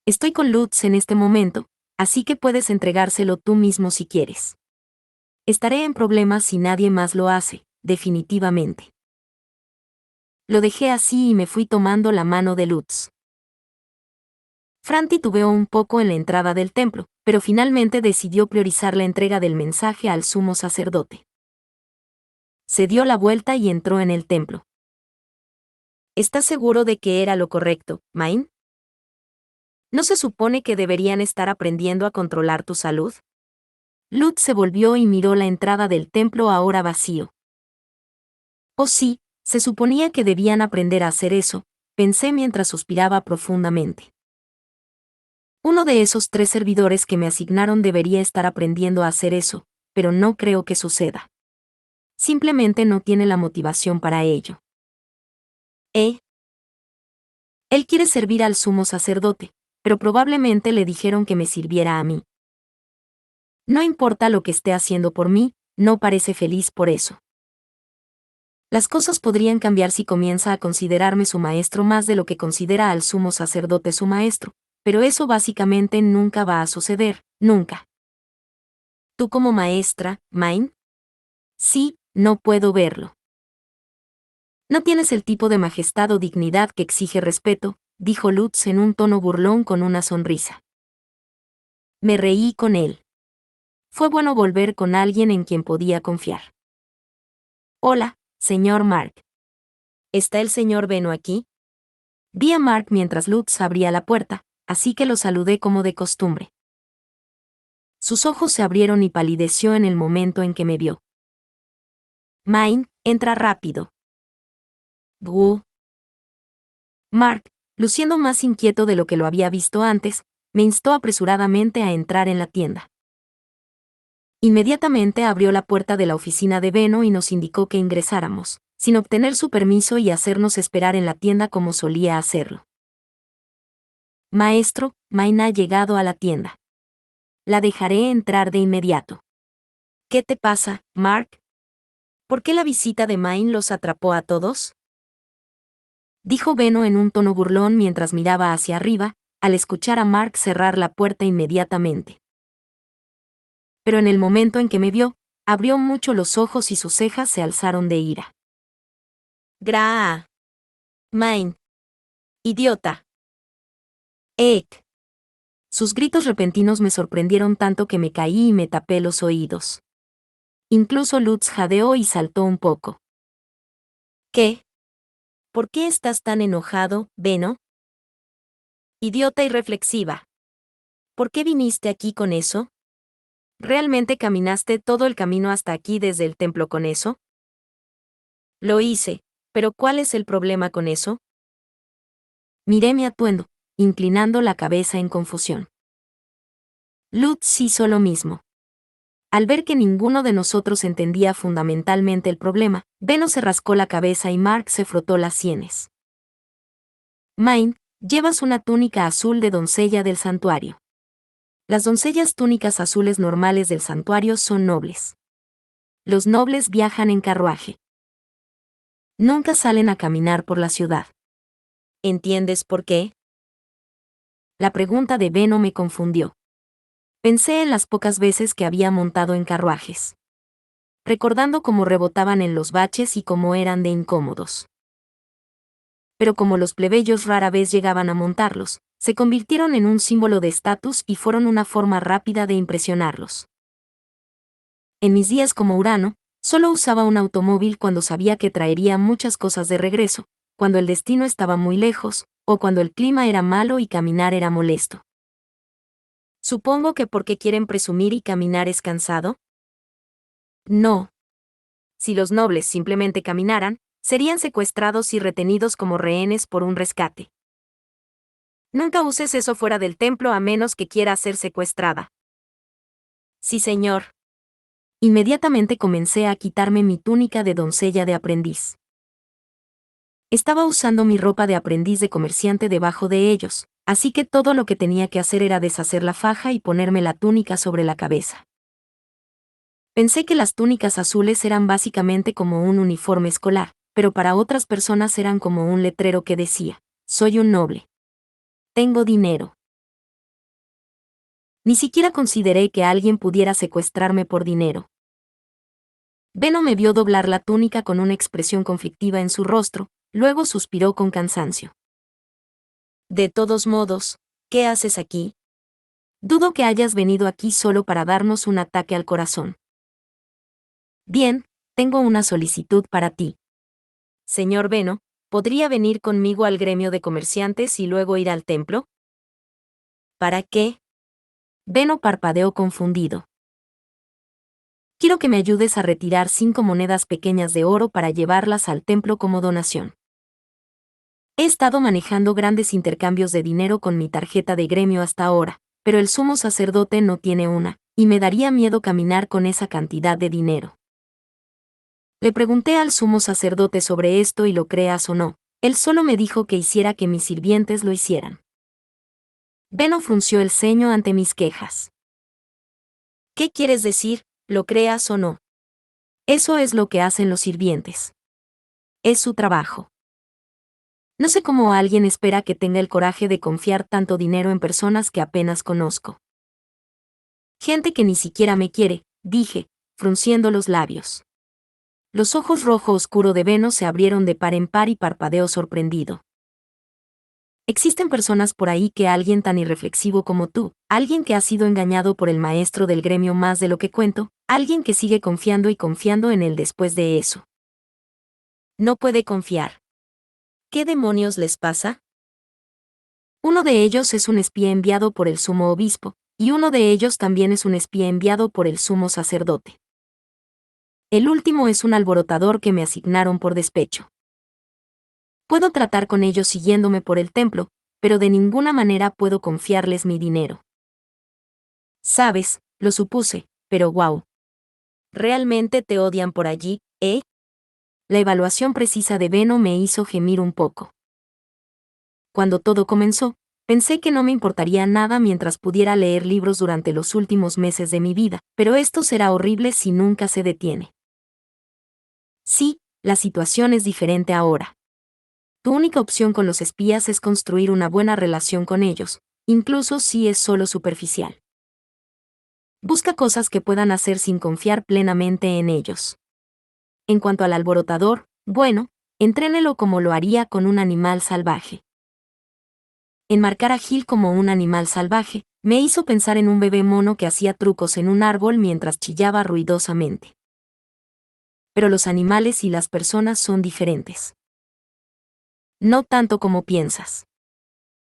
Estoy con Lutz en este momento, así que puedes entregárselo tú mismo si quieres. Estaré en problemas si nadie más lo hace, definitivamente. Lo dejé así y me fui tomando la mano de Lutz. Fran titubeó un poco en la entrada del templo, pero finalmente decidió priorizar la entrega del mensaje al sumo sacerdote. Se dio la vuelta y entró en el templo. ¿Estás seguro de que era lo correcto, Main? ¿No se supone que deberían estar aprendiendo a controlar tu salud? Lutz se volvió y miró la entrada del templo ahora vacío. Oh sí, se suponía que debían aprender a hacer eso, pensé mientras suspiraba profundamente. Uno de esos 3 servidores que me asignaron debería estar aprendiendo a hacer eso, pero no creo que suceda. Simplemente no tiene la motivación para ello. Él quiere servir al sumo sacerdote, pero probablemente le dijeron que me sirviera a mí. No importa lo que esté haciendo por mí, no parece feliz por eso. Las cosas podrían cambiar si comienza a considerarme su maestro más de lo que considera al sumo sacerdote su maestro, pero eso básicamente nunca va a suceder, nunca. ¿Tú como maestra, Main? Sí, no puedo verlo. No tienes el tipo de majestad o dignidad que exige respeto, dijo Lutz en un tono burlón con una sonrisa. Me reí con él. Fue bueno volver con alguien en quien podía confiar. Hola, señor Mark. ¿Está el señor Beno aquí? Vi a Mark mientras Lutz abría la puerta, así que lo saludé como de costumbre. Sus ojos se abrieron y palideció en el momento en que me vio. Main, entra rápido. Buh. Mark, luciendo más inquieto de lo que lo había visto antes, me instó apresuradamente a entrar en la tienda. Inmediatamente abrió la puerta de la oficina de Beno y nos indicó que ingresáramos, sin obtener su permiso y hacernos esperar en la tienda como solía hacerlo. Maestro, Main ha llegado a la tienda. La dejaré entrar de inmediato. ¿Qué te pasa, Mark? ¿Por qué la visita de Main los atrapó a todos? Dijo Beno en un tono burlón mientras miraba hacia arriba, al escuchar a Mark cerrar la puerta inmediatamente. Pero en el momento en que me vio, abrió mucho los ojos y sus cejas se alzaron de ira. ¡Gra! Main. ¡Idiota! ¡Ek! Sus gritos repentinos me sorprendieron tanto que me caí y me tapé los oídos. Incluso Lutz jadeó y saltó un poco. ¿Qué? ¿Por qué estás tan enojado, Beno? Idiota irreflexiva. ¿Por qué viniste aquí con eso? ¿Realmente caminaste todo el camino hasta aquí desde el templo con eso? Lo hice, pero ¿cuál es el problema con eso? Miré mi atuendo, inclinando la cabeza en confusión. Lutz hizo lo mismo. Al ver que ninguno de nosotros entendía fundamentalmente el problema, Beno se rascó la cabeza y Mark se frotó las sienes. Main, llevas una túnica azul de doncella del santuario. Las doncellas túnicas azules normales del santuario son nobles. Los nobles viajan en carruaje. Nunca salen a caminar por la ciudad. ¿Entiendes por qué? La pregunta de Beno me confundió. Pensé en las pocas veces que había montado en carruajes, recordando cómo rebotaban en los baches y cómo eran de incómodos. Pero como los plebeyos rara vez llegaban a montarlos, se convirtieron en un símbolo de estatus y fueron una forma rápida de impresionarlos. En mis días como Urano, solo usaba un automóvil cuando sabía que traería muchas cosas de regreso, cuando el destino estaba muy lejos, o cuando el clima era malo y caminar era molesto. Supongo que porque quieren presumir y caminar es cansado. No. Si los nobles simplemente caminaran, serían secuestrados y retenidos como rehenes por un rescate. Nunca uses eso fuera del templo a menos que quiera ser secuestrada. Sí, señor. Inmediatamente comencé a quitarme mi túnica de doncella de aprendiz. Estaba usando mi ropa de aprendiz de comerciante debajo de ellos, así que todo lo que tenía que hacer era deshacer la faja y ponerme la túnica sobre la cabeza. Pensé que las túnicas azules eran básicamente como un uniforme escolar, pero para otras personas eran como un letrero que decía: soy un noble. Tengo dinero. Ni siquiera consideré que alguien pudiera secuestrarme por dinero. Beno me vio doblar la túnica con una expresión conflictiva en su rostro, luego suspiró con cansancio. De todos modos, ¿qué haces aquí? Dudo que hayas venido aquí solo para darnos un ataque al corazón. Bien, tengo una solicitud para ti. Señor Beno, ¿podría venir conmigo al gremio de comerciantes y luego ir al templo? ¿Para qué? Beno parpadeó confundido. Quiero que me ayudes a retirar 5 monedas pequeñas de oro para llevarlas al templo como donación. He estado manejando grandes intercambios de dinero con mi tarjeta de gremio hasta ahora, pero el sumo sacerdote no tiene una, y me daría miedo caminar con esa cantidad de dinero. Le pregunté al sumo sacerdote sobre esto y lo creas o no, él solo me dijo que hiciera que mis sirvientes lo hicieran. Beno frunció el ceño ante mis quejas. ¿Qué quieres decir, lo creas o no? Eso es lo que hacen los sirvientes. Es su trabajo. No sé cómo alguien espera que tenga el coraje de confiar tanto dinero en personas que apenas conozco. Gente que ni siquiera me quiere, dije, frunciendo los labios. Los ojos rojo oscuro de Beno se abrieron de par en par y parpadeó sorprendido. Existen personas por ahí que alguien tan irreflexivo como tú, alguien que ha sido engañado por el maestro del gremio más de lo que cuento, alguien que sigue confiando y confiando en él después de eso. No puede confiar. ¿Qué demonios les pasa? Uno de ellos es un espía enviado por el sumo obispo, y uno de ellos también es un espía enviado por el sumo sacerdote. El último es un alborotador que me asignaron por despecho. Puedo tratar con ellos siguiéndome por el templo, pero de ninguna manera puedo confiarles mi dinero. Sabes, lo supuse, pero wow. ¿Realmente te odian por allí, eh? La evaluación precisa de Beno me hizo gemir un poco. Cuando todo comenzó, pensé que no me importaría nada mientras pudiera leer libros durante los últimos meses de mi vida, pero esto será horrible si nunca se detiene. Sí, la situación es diferente ahora. Tu única opción con los espías es construir una buena relación con ellos, incluso si es solo superficial. Busca cosas que puedan hacer sin confiar plenamente en ellos. En cuanto al alborotador, bueno, entrénelo como lo haría con un animal salvaje. Enmarcar a Gil como un animal salvaje me hizo pensar en un bebé mono que hacía trucos en un árbol mientras chillaba ruidosamente. Pero los animales y las personas son diferentes. No tanto como piensas.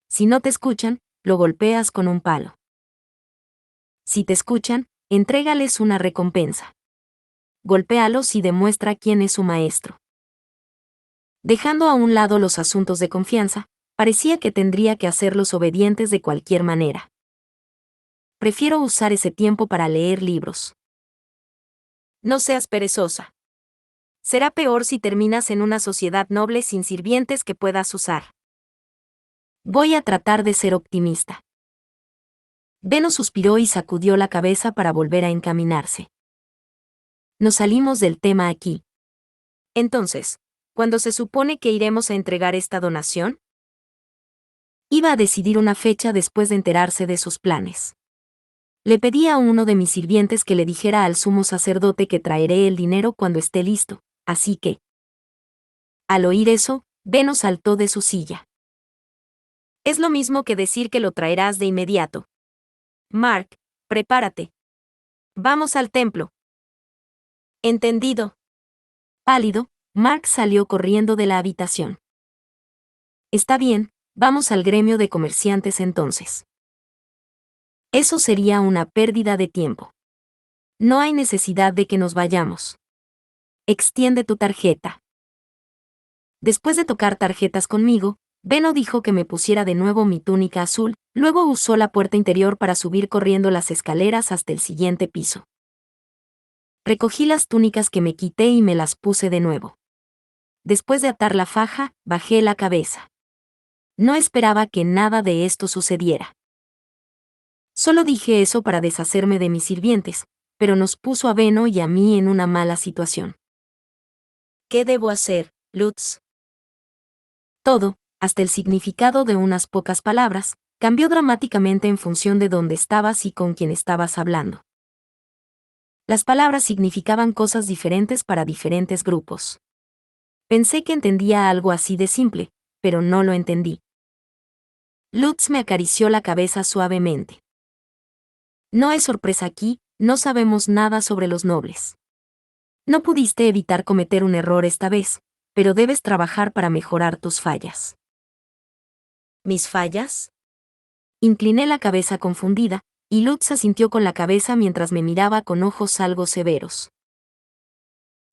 Si no te escuchan, lo golpeas con un palo. Si te escuchan, entrégales una recompensa. Golpéalos y demuestra quién es su maestro. Dejando a un lado los asuntos de confianza, parecía que tendría que hacerlos obedientes de cualquier manera. Prefiero usar ese tiempo para leer libros. No seas perezosa. Será peor si terminas en una sociedad noble sin sirvientes que puedas usar. Voy a tratar de ser optimista. Benno suspiró y sacudió la cabeza para volver a encaminarse. Nos salimos del tema aquí. Entonces, ¿cuándo se supone que iremos a entregar esta donación? Iba a decidir una fecha después de enterarse de sus planes. Le pedí a uno de mis sirvientes que le dijera al sumo sacerdote que traeré el dinero cuando esté listo, así que... Al oír eso, Benno saltó de su silla. Es lo mismo que decir que lo traerás de inmediato. Mark, prepárate. Vamos al templo. Entendido. Pálido, Mark salió corriendo de la habitación. Está bien, vamos al gremio de comerciantes entonces. Eso sería una pérdida de tiempo. No hay necesidad de que nos vayamos. Extiende tu tarjeta. Después de tocar tarjetas conmigo, Benno dijo que me pusiera de nuevo mi túnica azul, luego usó la puerta interior para subir corriendo las escaleras hasta el siguiente piso. Recogí las túnicas que me quité y me las puse de nuevo. Después de atar la faja, bajé la cabeza. No esperaba que nada de esto sucediera. Solo dije eso para deshacerme de mis sirvientes, pero nos puso a Benno y a mí en una mala situación. ¿Qué debo hacer, Lutz? Todo, hasta el significado de unas pocas palabras, cambió dramáticamente en función de dónde estabas y con quién estabas hablando. Las palabras significaban cosas diferentes para diferentes grupos. Pensé que entendía algo así de simple, pero no lo entendí. Lutz me acarició la cabeza suavemente. No es sorpresa aquí, no sabemos nada sobre los nobles. No pudiste evitar cometer un error esta vez, pero debes trabajar para mejorar tus fallas. ¿Mis fallas? Incliné la cabeza confundida, y Lutz asintió con la cabeza mientras me miraba con ojos algo severos.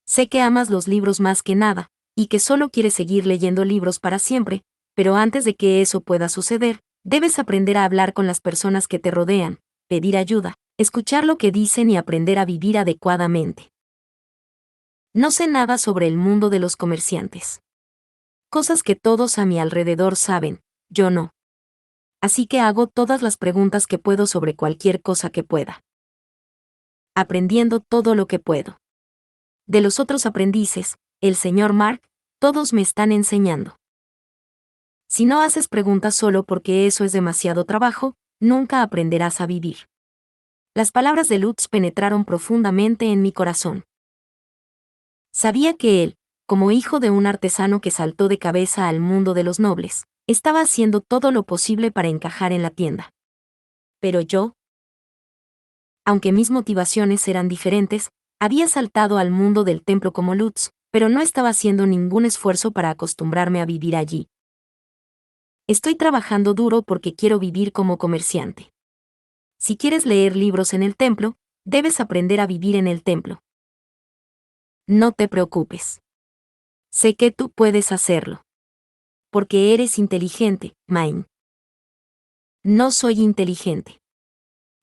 Sé que amas los libros más que nada, y que solo quieres seguir leyendo libros para siempre, pero antes de que eso pueda suceder, debes aprender a hablar con las personas que te rodean, pedir ayuda, escuchar lo que dicen y aprender a vivir adecuadamente. No sé nada sobre el mundo de los comerciantes. Cosas que todos a mi alrededor saben, yo no. Así que hago todas las preguntas que puedo sobre cualquier cosa que pueda. Aprendiendo todo lo que puedo. De los otros aprendices, el señor Mark, todos me están enseñando. Si no haces preguntas solo porque eso es demasiado trabajo, nunca aprenderás a vivir. Las palabras de Lutz penetraron profundamente en mi corazón. Sabía que él, como hijo de un artesano que saltó de cabeza al mundo de los nobles, estaba haciendo todo lo posible para encajar en la tienda. Pero yo, aunque mis motivaciones eran diferentes, había saltado al mundo del templo como Lutz, pero no estaba haciendo ningún esfuerzo para acostumbrarme a vivir allí. Estoy trabajando duro porque quiero vivir como comerciante. Si quieres leer libros en el templo, debes aprender a vivir en el templo. No te preocupes. Sé que tú puedes hacerlo. Porque eres inteligente, Main. No soy inteligente.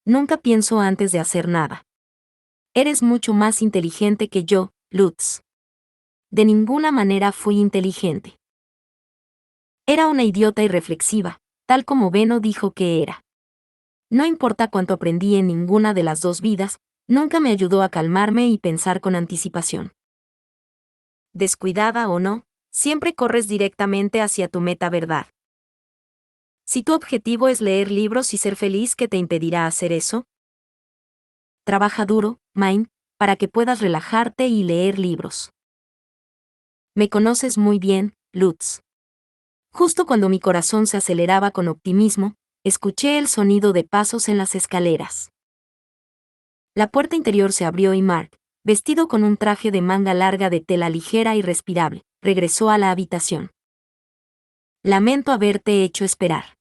Nunca pienso antes de hacer nada. Eres mucho más inteligente que yo, Lutz. De ninguna manera fui inteligente. Era una idiota irreflexiva, tal como Benno dijo que era. No importa cuánto aprendí en ninguna de las dos vidas, nunca me ayudó a calmarme y pensar con anticipación. Descuidada o no, siempre corres directamente hacia tu meta verdad. Si tu objetivo es leer libros y ser feliz, ¿qué te impedirá hacer eso? Trabaja duro, Main, para que puedas relajarte y leer libros. Me conoces muy bien, Lutz. Justo cuando mi corazón se aceleraba con optimismo, escuché el sonido de pasos en las escaleras. La puerta interior se abrió y Mark, vestido con un traje de manga larga de tela ligera y respirable, regresó a la habitación. Lamento haberte hecho esperar.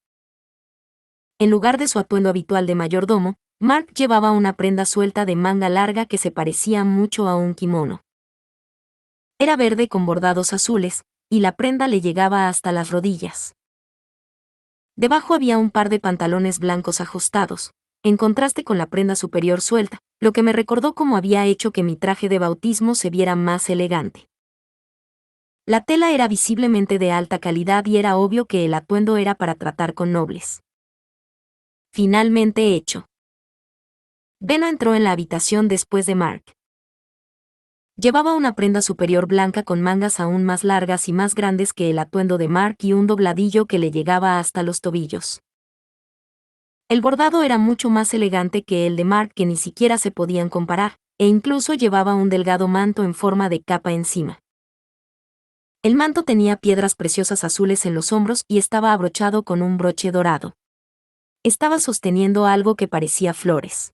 En lugar de su atuendo habitual de mayordomo, Mark llevaba una prenda suelta de manga larga que se parecía mucho a un kimono. Era verde con bordados azules, y la prenda le llegaba hasta las rodillas. Debajo había un par de pantalones blancos ajustados, en contraste con la prenda superior suelta, lo que me recordó cómo había hecho que mi traje de bautismo se viera más elegante. La tela era visiblemente de alta calidad y era obvio que el atuendo era para tratar con nobles. Finalmente hecho. Beno entró en la habitación después de Mark. Llevaba una prenda superior blanca con mangas aún más largas y más grandes que el atuendo de Mark y un dobladillo que le llegaba hasta los tobillos. El bordado era mucho más elegante que el de Mark, que ni siquiera se podían comparar, e incluso llevaba un delgado manto en forma de capa encima. El manto tenía piedras preciosas azules en los hombros y estaba abrochado con un broche dorado. Estaba sosteniendo algo que parecía flores.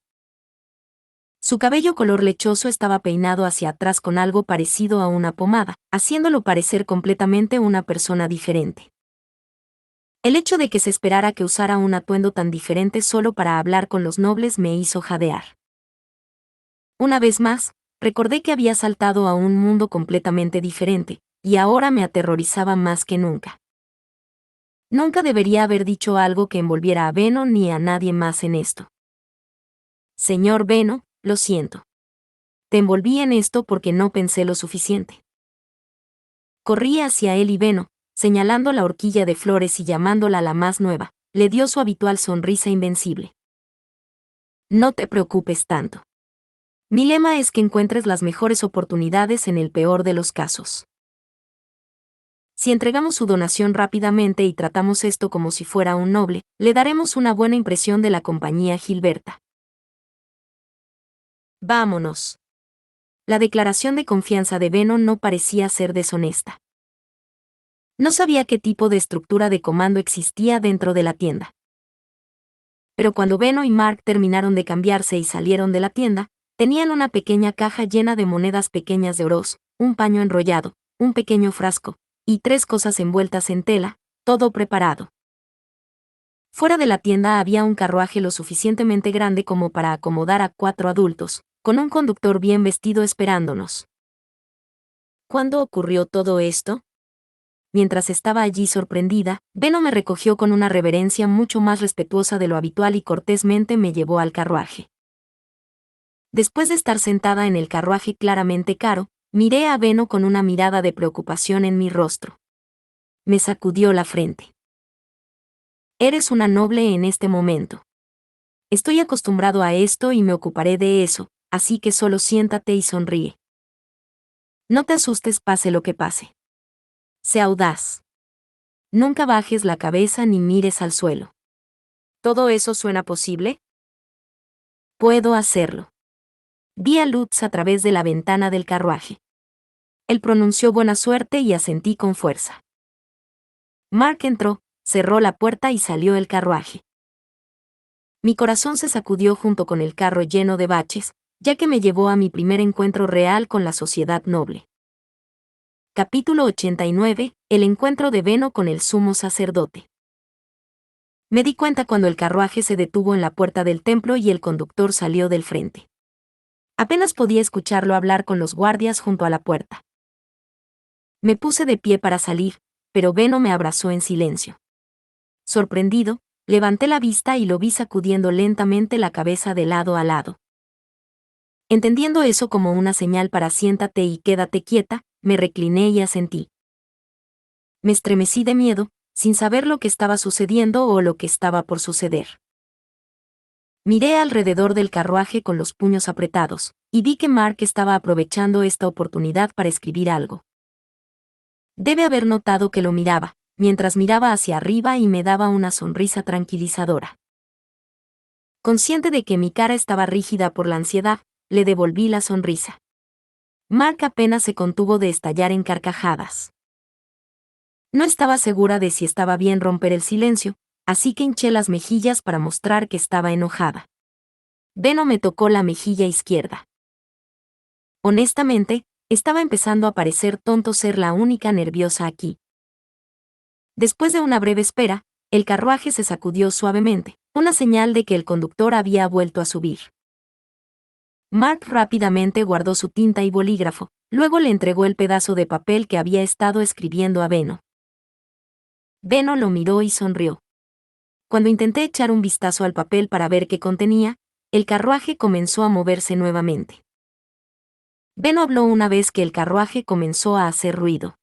Su cabello color lechoso estaba peinado hacia atrás con algo parecido a una pomada, haciéndolo parecer completamente una persona diferente. El hecho de que se esperara que usara un atuendo tan diferente solo para hablar con los nobles me hizo jadear. Una vez más, recordé que había saltado a un mundo completamente diferente, y ahora me aterrorizaba más que nunca. Nunca debería haber dicho algo que envolviera a Beno ni a nadie más en esto. Señor Beno, lo siento. Te envolví en esto porque no pensé lo suficiente. Corrí hacia él y Beno, señalando la horquilla de flores y llamándola la más nueva, le dio su habitual sonrisa invencible. No te preocupes tanto. Mi lema es que encuentres las mejores oportunidades en el peor de los casos. Si entregamos su donación rápidamente y tratamos esto como si fuera un noble, le daremos una buena impresión de la compañía Gilberta. Vámonos. La declaración de confianza de Beno no parecía ser deshonesta. No sabía qué tipo de estructura de comando existía dentro de la tienda. Pero cuando Beno y Mark terminaron de cambiarse y salieron de la tienda, tenían una pequeña caja llena de monedas pequeñas de oros, un paño enrollado, un pequeño frasco, y 3 cosas envueltas en tela, todo preparado. Fuera de la tienda había un carruaje lo suficientemente grande como para acomodar a 4 adultos, con un conductor bien vestido esperándonos. ¿Cuándo ocurrió todo esto? Mientras estaba allí sorprendida, Beno me recogió con una reverencia mucho más respetuosa de lo habitual y cortésmente me llevó al carruaje. Después de estar sentada en el carruaje claramente caro, miré a Beno con una mirada de preocupación en mi rostro. Me sacudió la frente. Eres una noble en este momento. Estoy acostumbrado a esto y me ocuparé de eso, así que solo siéntate y sonríe. No te asustes pase lo que pase. Sé audaz. Nunca bajes la cabeza ni mires al suelo. ¿Todo eso suena posible? Puedo hacerlo. Vi a Lutz a través de la ventana del carruaje. Él pronunció buena suerte y asentí con fuerza. Mark entró, cerró la puerta y salió el carruaje. Mi corazón se sacudió junto con el carro lleno de baches, ya que me llevó a mi primer encuentro real con la sociedad noble. Capítulo 89. El encuentro de Beno con el sumo sacerdote. Me di cuenta cuando el carruaje se detuvo en la puerta del templo y el conductor salió del frente. Apenas podía escucharlo hablar con los guardias junto a la puerta. Me puse de pie para salir, pero Beno me abrazó en silencio. Sorprendido, levanté la vista y lo vi sacudiendo lentamente la cabeza de lado a lado. Entendiendo eso como una señal para siéntate y quédate quieta, me recliné y asentí. Me estremecí de miedo, sin saber lo que estaba sucediendo o lo que estaba por suceder. Miré alrededor del carruaje con los puños apretados, y vi que Mark estaba aprovechando esta oportunidad para escribir algo. Debe haber notado que lo miraba, mientras miraba hacia arriba y me daba una sonrisa tranquilizadora. Consciente de que mi cara estaba rígida por la ansiedad, le devolví la sonrisa. Mark apenas se contuvo de estallar en carcajadas. No estaba segura de si estaba bien romper el silencio, así que hinché las mejillas para mostrar que estaba enojada. Beno me tocó la mejilla izquierda. Honestamente, estaba empezando a parecer tonto ser la única nerviosa aquí. Después de una breve espera, el carruaje se sacudió suavemente, una señal de que el conductor había vuelto a subir. Mark rápidamente guardó su tinta y bolígrafo, luego le entregó el pedazo de papel que había estado escribiendo a Beno. Beno lo miró y sonrió. Cuando intenté echar un vistazo al papel para ver qué contenía, el carruaje comenzó a moverse nuevamente. Beno habló una vez que el carruaje comenzó a hacer ruido.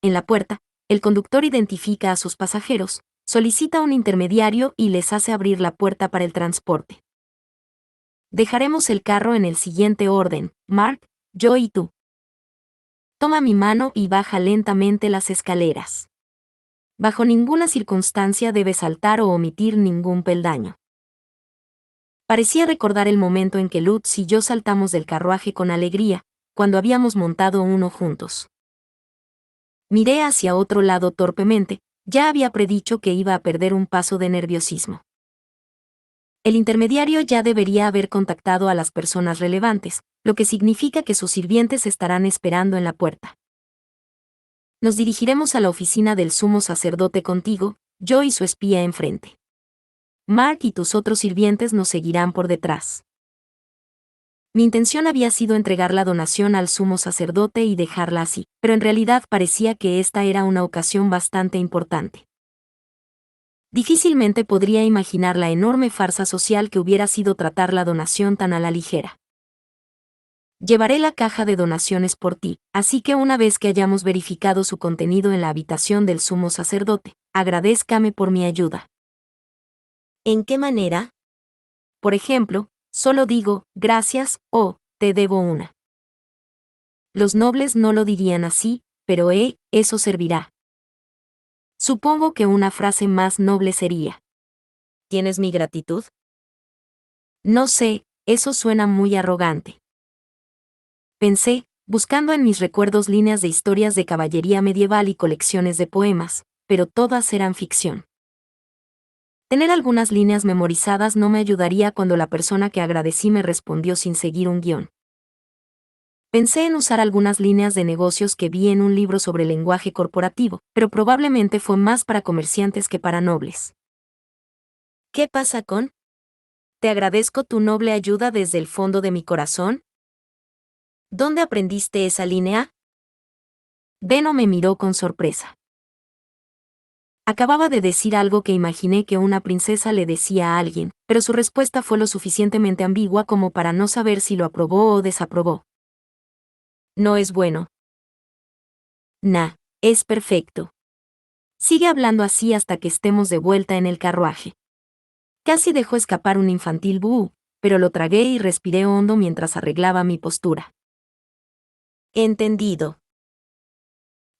En la puerta, el conductor identifica a sus pasajeros, solicita un intermediario y les hace abrir la puerta para el transporte. Dejaremos el carro en el siguiente orden, Mark, yo y tú. Toma mi mano y baja lentamente las escaleras. Bajo ninguna circunstancia debes saltar o omitir ningún peldaño. Parecía recordar el momento en que Lutz y yo saltamos del carruaje con alegría, cuando habíamos montado uno juntos. Miré hacia otro lado torpemente, ya había predicho que iba a perder un paso de nerviosismo. El intermediario ya debería haber contactado a las personas relevantes, lo que significa que sus sirvientes estarán esperando en la puerta. Nos dirigiremos a la oficina del sumo sacerdote contigo, yo y su espía enfrente. Mark y tus otros sirvientes nos seguirán por detrás. Mi intención había sido entregar la donación al sumo sacerdote y dejarla así, pero en realidad parecía que esta era una ocasión bastante importante. Difícilmente podría imaginar la enorme farsa social que hubiera sido tratar la donación tan a la ligera. Llevaré la caja de donaciones por ti, así que una vez que hayamos verificado su contenido en la habitación del sumo sacerdote, agradézcame por mi ayuda. ¿En qué manera? Por ejemplo, solo digo, gracias, o, te debo una. Los nobles no lo dirían así, pero eso servirá. Supongo que una frase más noble sería: ¿tienes mi gratitud? No sé, eso suena muy arrogante. Pensé, buscando en mis recuerdos líneas de historias de caballería medieval y colecciones de poemas, pero todas eran ficción. Tener algunas líneas memorizadas no me ayudaría cuando la persona que agradecí me respondió sin seguir un guión. Pensé en usar algunas líneas de negocios que vi en un libro sobre lenguaje corporativo, pero probablemente fue más para comerciantes que para nobles. ¿Qué pasa con? Te agradezco tu noble ayuda desde el fondo de mi corazón. ¿Dónde aprendiste esa línea? Beno me miró con sorpresa. Acababa de decir algo que imaginé que una princesa le decía a alguien, pero su respuesta fue lo suficientemente ambigua como para no saber si lo aprobó o desaprobó. No es bueno. Nah, es perfecto. Sigue hablando así hasta que estemos de vuelta en el carruaje. Casi dejó escapar un infantil buú, pero lo tragué y respiré hondo mientras arreglaba mi postura. Entendido.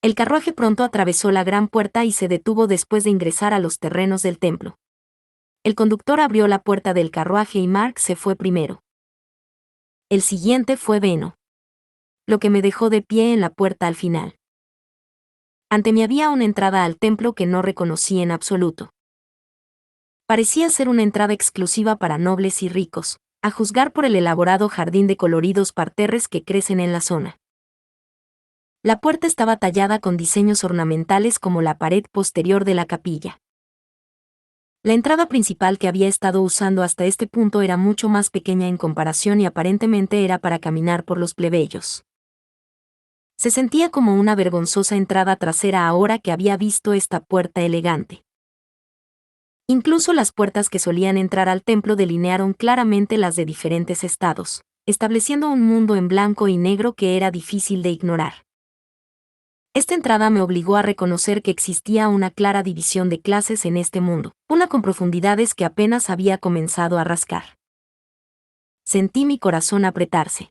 El carruaje pronto atravesó la gran puerta y se detuvo después de ingresar a los terrenos del templo. El conductor abrió la puerta del carruaje y Mark se fue primero. El siguiente fue Beno, lo que me dejó de pie en la puerta al final. Ante mí había una entrada al templo que no reconocí en absoluto. Parecía ser una entrada exclusiva para nobles y ricos, a juzgar por el elaborado jardín de coloridos parterres que crecen en la zona. La puerta estaba tallada con diseños ornamentales como la pared posterior de la capilla. La entrada principal que había estado usando hasta este punto era mucho más pequeña en comparación y aparentemente era para caminar por los plebeyos. Se sentía como una vergonzosa entrada trasera ahora que había visto esta puerta elegante. Incluso las puertas que solían entrar al templo delinearon claramente las de diferentes estados, estableciendo un mundo en blanco y negro que era difícil de ignorar. Esta entrada me obligó a reconocer que existía una clara división de clases en este mundo, una con profundidades que apenas había comenzado a rascar. Sentí mi corazón apretarse.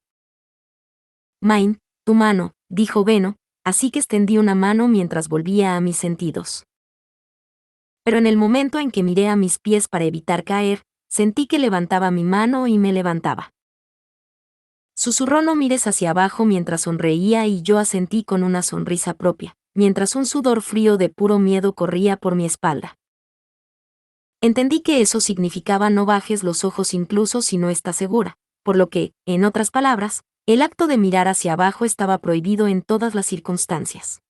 Main, tu mano, dijo Beno, así que extendí una mano mientras volvía a mis sentidos. Pero en el momento en que miré a mis pies para evitar caer, sentí que levantaba mi mano y me levantaba. Susurró: no mires hacia abajo mientras sonreía y yo asentí con una sonrisa propia, mientras un sudor frío de puro miedo corría por mi espalda. Entendí que eso significaba no bajes los ojos incluso si no estás segura, por lo que, en otras palabras, el acto de mirar hacia abajo estaba prohibido en todas las circunstancias.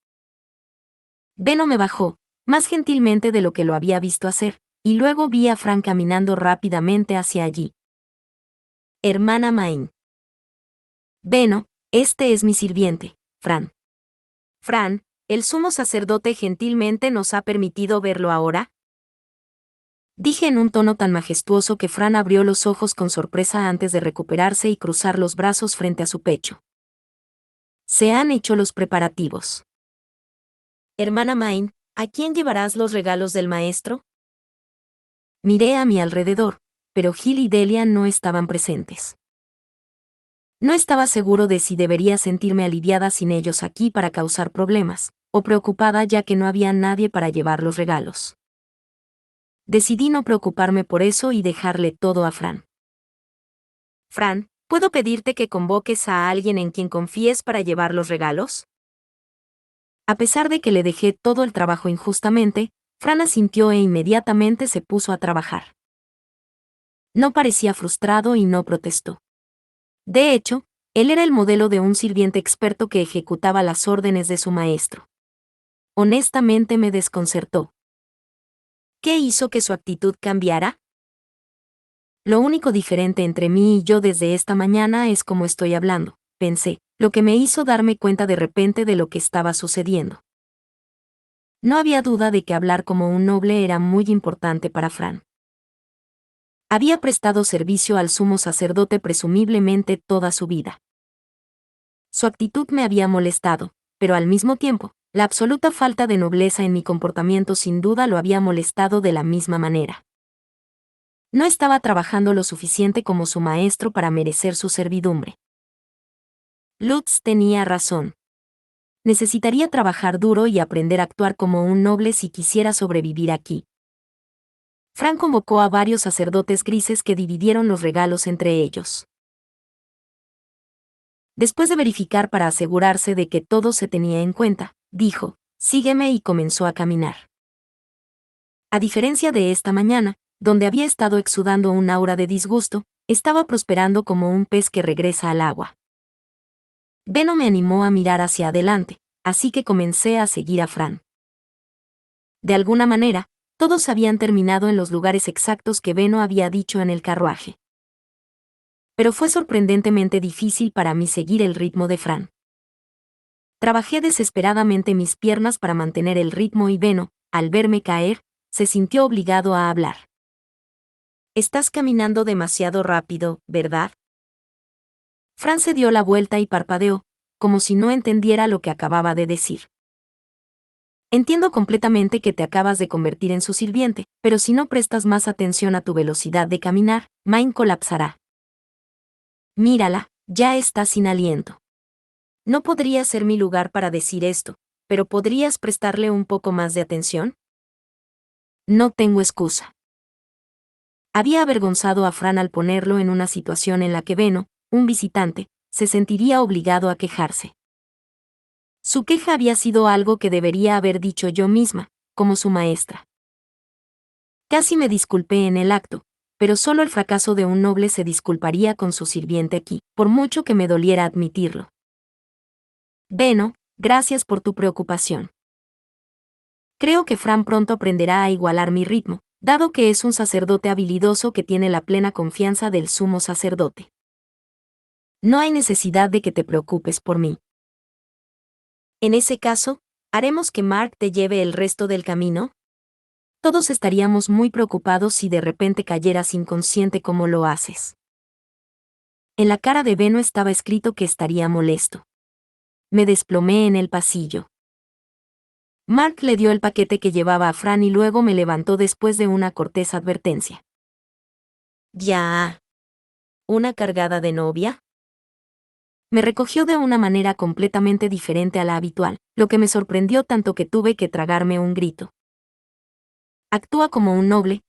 Beno me bajó, más gentilmente de lo que lo había visto hacer, y luego vi a Fran caminando rápidamente hacia allí. Hermana Main. Beno, este es mi sirviente, Fran. Fran, ¿el sumo sacerdote gentilmente nos ha permitido verlo ahora? Dije en un tono tan majestuoso que Fran abrió los ojos con sorpresa antes de recuperarse y cruzar los brazos frente a su pecho. Se han hecho los preparativos. Hermana Main, ¿A quién llevarás los regalos del maestro? Miré a mi alrededor, pero Gil y Delia no estaban presentes. No estaba seguro de si debería sentirme aliviada sin ellos aquí para causar problemas, o preocupada ya que no había nadie para llevar los regalos. Decidí no preocuparme por eso y dejarle todo a Fran. Fran, ¿puedo pedirte que convoques a alguien en quien confíes para llevar los regalos? A pesar de que le dejé todo el trabajo injustamente, Fran asintió e inmediatamente se puso a trabajar. No parecía frustrado y no protestó. De hecho, él era el modelo de un sirviente experto que ejecutaba las órdenes de su maestro. Honestamente me desconcertó. ¿Qué hizo que su actitud cambiara? Lo único diferente entre mí y yo desde esta mañana es cómo estoy hablando, pensé, lo que me hizo darme cuenta de repente de lo que estaba sucediendo. No había duda de que hablar como un noble era muy importante para Fran. Había prestado servicio al sumo sacerdote presumiblemente toda su vida. Su actitud me había molestado, pero al mismo tiempo, la absoluta falta de nobleza en mi comportamiento sin duda lo había molestado de la misma manera. No estaba trabajando lo suficiente como su maestro para merecer su servidumbre. Lutz tenía razón. Necesitaría trabajar duro y aprender a actuar como un noble si quisiera sobrevivir aquí. Fran convocó a varios sacerdotes grises que dividieron los regalos entre ellos. Después de verificar para asegurarse de que todo se tenía en cuenta, dijo, sígueme y comenzó a caminar. A diferencia de esta mañana, donde había estado exudando un aura de disgusto, estaba prosperando como un pez que regresa al agua. Beno me animó a mirar hacia adelante, así que comencé a seguir a Fran. De alguna manera, todos habían terminado en los lugares exactos que Beno había dicho en el carruaje. Pero fue sorprendentemente difícil para mí seguir el ritmo de Fran. Trabajé desesperadamente mis piernas para mantener el ritmo y Beno, al verme caer, se sintió obligado a hablar. Estás caminando demasiado rápido, ¿verdad? Fran se dio la vuelta y parpadeó, como si no entendiera lo que acababa de decir. Entiendo completamente que te acabas de convertir en su sirviente, pero si no prestas más atención a tu velocidad de caminar, Mine colapsará. Mírala, ya está sin aliento. No podría ser mi lugar para decir esto, pero ¿podrías prestarle un poco más de atención? No tengo excusa. Había avergonzado a Fran al ponerlo en una situación en la que Beno, un visitante, se sentiría obligado a quejarse. Su queja había sido algo que debería haber dicho yo misma, como su maestra. Casi me disculpé en el acto, pero solo el fracaso de un noble se disculparía con su sirviente aquí, por mucho que me doliera admitirlo. Beno, gracias por tu preocupación. Creo que Fran pronto aprenderá a igualar mi ritmo, dado que es un sacerdote habilidoso que tiene la plena confianza del sumo sacerdote. No hay necesidad de que te preocupes por mí. En ese caso, ¿haremos que Mark te lleve el resto del camino? Todos estaríamos muy preocupados si de repente cayeras inconsciente como lo haces. En la cara de Beno estaba escrito que estaría molesto. Me desplomé en el pasillo. Mark le dio el paquete que llevaba a Fran y luego me levantó después de una cortés advertencia. ¿Ya? ¿Una cargada de novia? Me recogió de una manera completamente diferente a la habitual, lo que me sorprendió tanto que tuve que tragarme un grito. Actúa como un noble,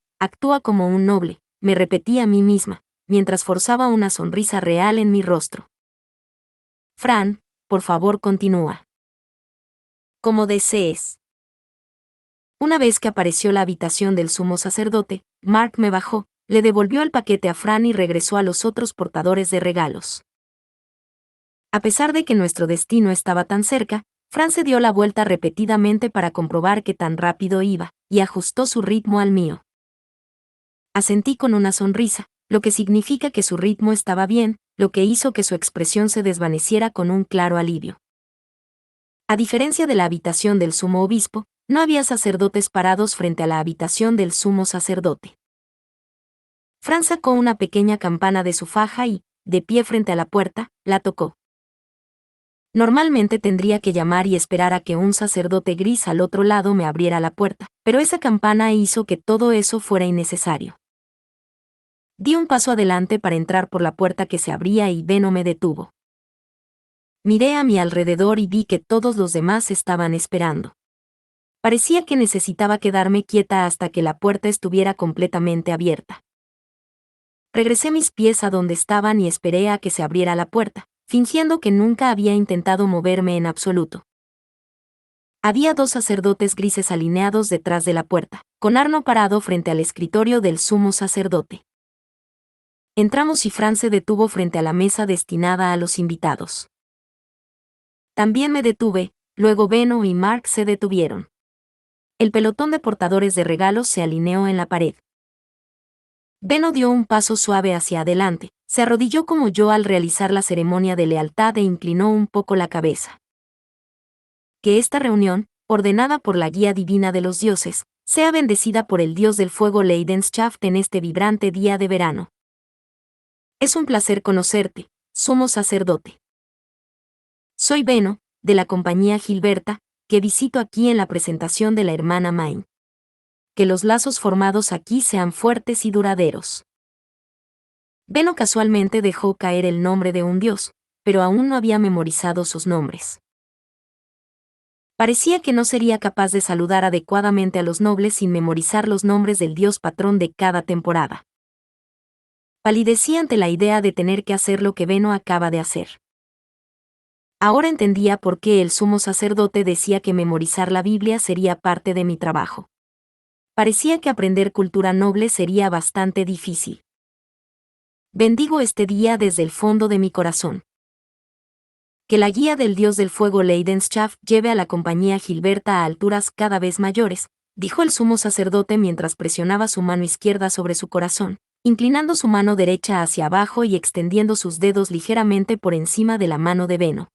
me repetí a mí misma, mientras forzaba una sonrisa real en mi rostro. Fran, por favor continúa. Como desees. Una vez que apareció la habitación del sumo sacerdote, Mark me bajó, le devolvió el paquete a Fran y regresó a los otros portadores de regalos. A pesar de que nuestro destino estaba tan cerca, Fran se dio la vuelta repetidamente para comprobar qué tan rápido iba, y ajustó su ritmo al mío. Asentí con una sonrisa, lo que significa que su ritmo estaba bien, lo que hizo que su expresión se desvaneciera con un claro alivio. A diferencia de la habitación del sumo obispo, no había sacerdotes parados frente a la habitación del sumo sacerdote. Fran sacó una pequeña campana de su faja y, de pie frente a la puerta, la tocó. Normalmente tendría que llamar y esperar a que un sacerdote gris al otro lado me abriera la puerta, pero esa campana hizo que todo eso fuera innecesario. Di un paso adelante para entrar por la puerta que se abría y Beno me detuvo. Miré a mi alrededor y vi que todos los demás estaban esperando. Parecía que necesitaba quedarme quieta hasta que la puerta estuviera completamente abierta. Regresé mis pies a donde estaban y esperé a que se abriera la puerta, fingiendo que nunca había intentado moverme en absoluto. Había 2 sacerdotes grises alineados detrás de la puerta, con Arno parado frente al escritorio del sumo sacerdote. Entramos y Fran se detuvo frente a la mesa destinada a los invitados. También me detuve, luego Beno y Mark se detuvieron. El pelotón de portadores de regalos se alineó en la pared. Beno dio un paso suave hacia adelante, se arrodilló como yo al realizar la ceremonia de lealtad e inclinó un poco la cabeza. Que esta reunión, ordenada por la guía divina de los dioses, sea bendecida por el dios del fuego Leidenschaft en este vibrante día de verano. Es un placer conocerte, sumo sacerdote. Soy Beno, de la compañía Gilberta, que visito aquí en la presentación de la hermana Main. Que los lazos formados aquí sean fuertes y duraderos. Beno casualmente dejó caer el nombre de un dios, pero aún no había memorizado sus nombres. Parecía que no sería capaz de saludar adecuadamente a los nobles sin memorizar los nombres del dios patrón de cada temporada. Palidecí ante la idea de tener que hacer lo que Beno acaba de hacer. Ahora entendía por qué el sumo sacerdote decía que memorizar la Biblia sería parte de mi trabajo. Parecía que aprender cultura noble sería bastante difícil. Bendigo este día desde el fondo de mi corazón. Que la guía del dios del fuego Leidenschaft lleve a la compañía Gilberta a alturas cada vez mayores, dijo el sumo sacerdote mientras presionaba su mano izquierda sobre su corazón, inclinando su mano derecha hacia abajo y extendiendo sus dedos ligeramente por encima de la mano de Beno.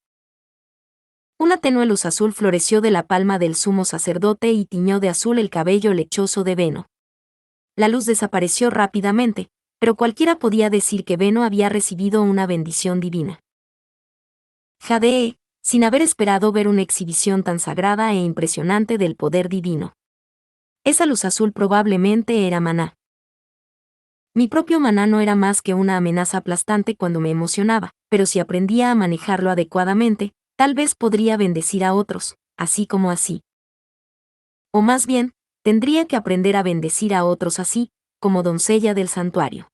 Una tenue luz azul floreció de la palma del sumo sacerdote y tiñó de azul el cabello lechoso de Beno. La luz desapareció rápidamente, pero cualquiera podía decir que Beno había recibido una bendición divina. Jadeé, sin haber esperado ver una exhibición tan sagrada e impresionante del poder divino. Esa luz azul probablemente era maná. Mi propio maná no era más que una amenaza aplastante cuando me emocionaba, pero si aprendía a manejarlo adecuadamente, tal vez podría bendecir a otros, así como así. O más bien, tendría que aprender a bendecir a otros así, como doncella del santuario.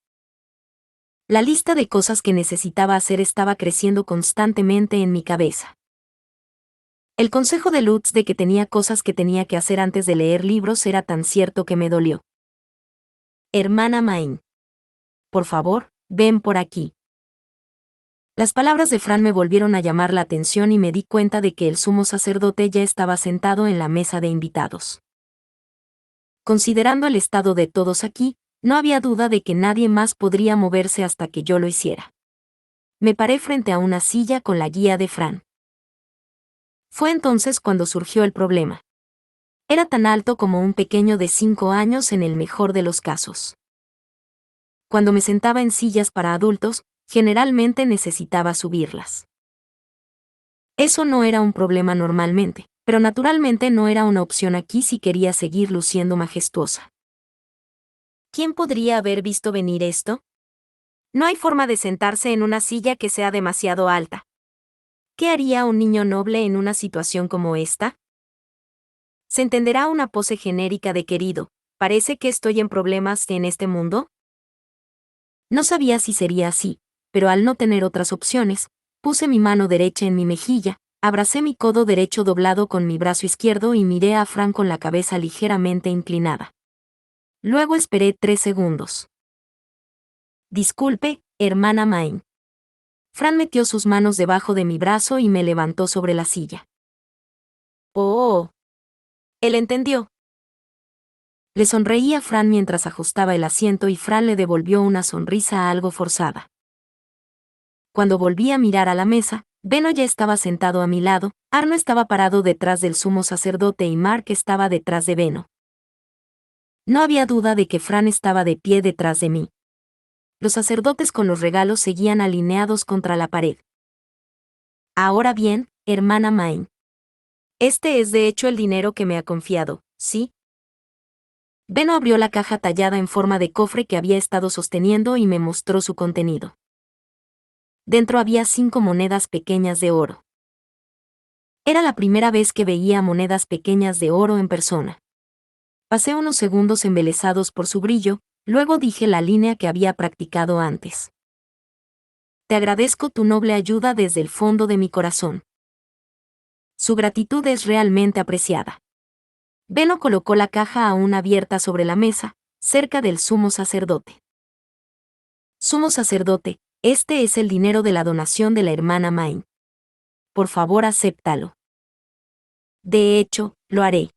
La lista de cosas que necesitaba hacer estaba creciendo constantemente en mi cabeza. El consejo de Lutz de que tenía cosas que tenía que hacer antes de leer libros era tan cierto que me dolió. Hermana Main. Por favor, ven por aquí. Las palabras de Fran me volvieron a llamar la atención y me di cuenta de que el sumo sacerdote ya estaba sentado en la mesa de invitados. Considerando el estado de todos aquí, no había duda de que nadie más podría moverse hasta que yo lo hiciera. Me paré frente a una silla con la guía de Fran. Fue entonces cuando surgió el problema. Era tan alto como un pequeño de 5 años en el mejor de los casos. Cuando me sentaba en sillas para adultos, generalmente necesitaba subirlas. Eso no era un problema normalmente, pero naturalmente no era una opción aquí si quería seguir luciendo majestuosa. ¿Quién podría haber visto venir esto? No hay forma de sentarse en una silla que sea demasiado alta. ¿Qué haría un niño noble en una situación como esta? ¿Se entenderá una pose genérica de querido? ¿Parece que estoy en problemas en este mundo? No sabía si sería así, pero al no tener otras opciones, puse mi mano derecha en mi mejilla, abracé mi codo derecho doblado con mi brazo izquierdo y miré a Fran con la cabeza ligeramente inclinada. Luego esperé 3 segundos. Disculpe, hermana Main. Fran metió sus manos debajo de mi brazo y me levantó sobre la silla. Oh. Él entendió. Le sonreí a Fran mientras ajustaba el asiento y Fran le devolvió una sonrisa algo forzada. Cuando volví a mirar a la mesa, Beno ya estaba sentado a mi lado, Arno estaba parado detrás del sumo sacerdote y Mark estaba detrás de Beno. No había duda de que Fran estaba de pie detrás de mí. Los sacerdotes con los regalos seguían alineados contra la pared. Ahora bien, hermana Main. Este es de hecho el dinero que me ha confiado, ¿sí? Beno abrió la caja tallada en forma de cofre que había estado sosteniendo y me mostró su contenido. Dentro había 5 monedas pequeñas de oro. Era la primera vez que veía monedas pequeñas de oro en persona. Pasé unos segundos embelesados por su brillo, luego dije la línea que había practicado antes. Te agradezco tu noble ayuda desde el fondo de mi corazón. Su gratitud es realmente apreciada. Beno colocó la caja aún abierta sobre la mesa, cerca del sumo sacerdote. Sumo sacerdote, este es el dinero de la donación de la hermana Main. Por favor, acéptalo. De hecho, lo haré.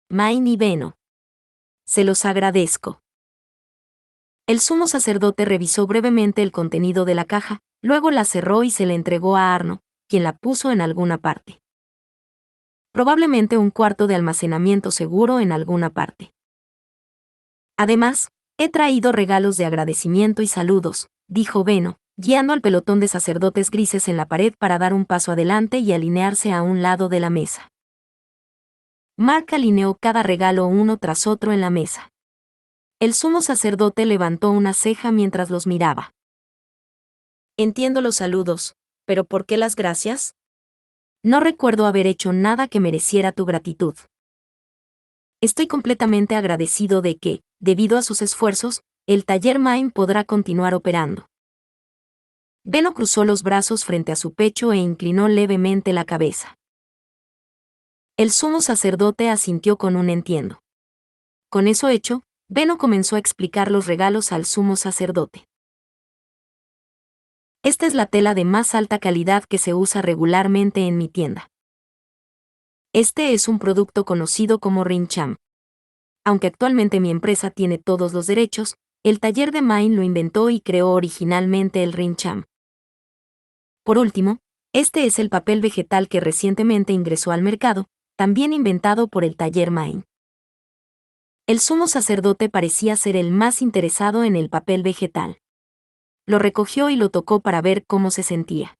Main y Beno. Se los agradezco. El sumo sacerdote revisó brevemente el contenido de la caja, luego la cerró y se la entregó a Arno, quien la puso en alguna parte. Probablemente un cuarto de almacenamiento seguro en alguna parte. Además, he traído regalos de agradecimiento y saludos, dijo Beno, guiando al pelotón de sacerdotes grises en la pared para dar un paso adelante y alinearse a un lado de la mesa. Mark alineó cada regalo uno tras otro en la mesa. El sumo sacerdote levantó una ceja mientras los miraba. Entiendo los saludos, pero ¿por qué las gracias? No recuerdo haber hecho nada que mereciera tu gratitud. Estoy completamente agradecido de que, debido a sus esfuerzos, el taller Main podrá continuar operando. Beno cruzó los brazos frente a su pecho e inclinó levemente la cabeza. El sumo sacerdote asintió con un entiendo. Con eso hecho, Beno comenzó a explicar los regalos al sumo sacerdote. Esta es la tela de más alta calidad que se usa regularmente en mi tienda. Este es un producto conocido como Rincham. Aunque actualmente mi empresa tiene todos los derechos, el taller de Main lo inventó y creó originalmente el Rincham. Por último, este es el papel vegetal que recientemente ingresó al mercado, también inventado por el taller Main. El sumo sacerdote parecía ser el más interesado en el papel vegetal. Lo recogió y lo tocó para ver cómo se sentía.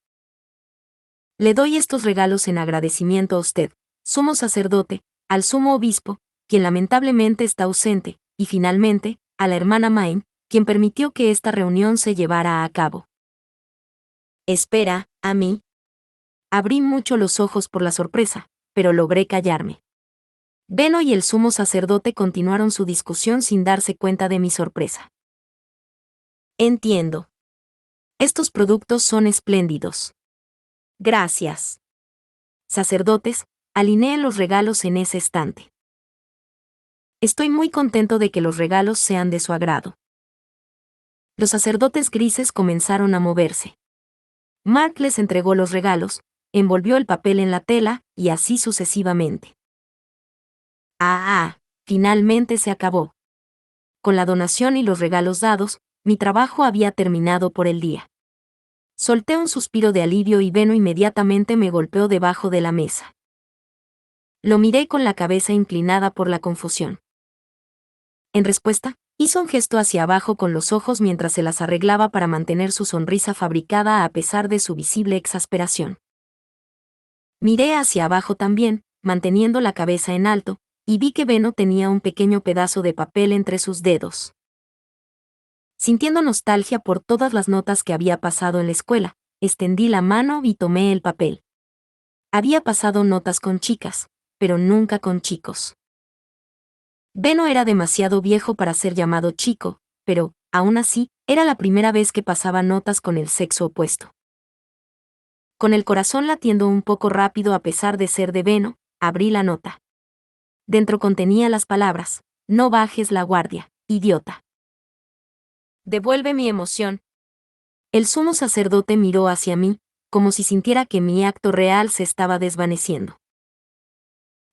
Le doy estos regalos en agradecimiento a usted, sumo sacerdote, al sumo obispo, quien lamentablemente está ausente, y finalmente, a la hermana Main, quien permitió que esta reunión se llevara a cabo. Espera, ¿a mí? Abrí mucho los ojos por la sorpresa, pero logré callarme. Beno y el sumo sacerdote continuaron su discusión sin darse cuenta de mi sorpresa. Entiendo. Estos productos son espléndidos. Gracias. Sacerdotes, alineen los regalos en ese estante. Estoy muy contento de que los regalos sean de su agrado. Los sacerdotes grises comenzaron a moverse. Mark les entregó los regalos, envolvió el papel en la tela, y así sucesivamente. Finalmente se acabó. Con la donación y los regalos dados, mi trabajo había terminado por el día. Solté un suspiro de alivio y Beno inmediatamente me golpeó debajo de la mesa. Lo miré con la cabeza inclinada por la confusión. En respuesta, hizo un gesto hacia abajo con los ojos mientras se las arreglaba para mantener su sonrisa fabricada a pesar de su visible exasperación. Miré hacia abajo también, manteniendo la cabeza en alto, y vi que Beno tenía un pequeño pedazo de papel entre sus dedos. Sintiendo nostalgia por todas las notas que había pasado en la escuela, extendí la mano y tomé el papel. Había pasado notas con chicas, pero nunca con chicos. Beno era demasiado viejo para ser llamado chico, pero, aún así, era la primera vez que pasaba notas con el sexo opuesto. Con el corazón latiendo un poco rápido a pesar de ser de Beno, abrí la nota. Dentro contenía las palabras: no bajes la guardia, idiota. Devuelve mi emoción. El sumo sacerdote miró hacia mí, como si sintiera que mi acto real se estaba desvaneciendo.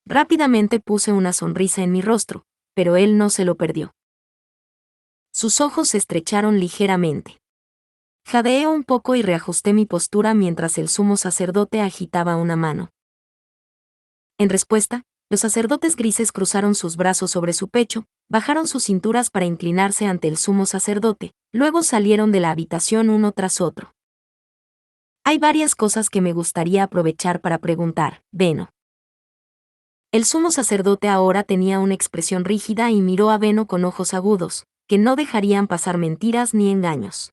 Rápidamente puse una sonrisa en mi rostro, pero él no se lo perdió. Sus ojos se estrecharon ligeramente. Jadeé un poco y reajusté mi postura mientras el sumo sacerdote agitaba una mano. En respuesta, los sacerdotes grises cruzaron sus brazos sobre su pecho, bajaron sus cinturas para inclinarse ante el sumo sacerdote, luego salieron de la habitación uno tras otro. Hay varias cosas que me gustaría aprovechar para preguntar, Beno. El sumo sacerdote ahora tenía una expresión rígida y miró a Beno con ojos agudos, que no dejarían pasar mentiras ni engaños.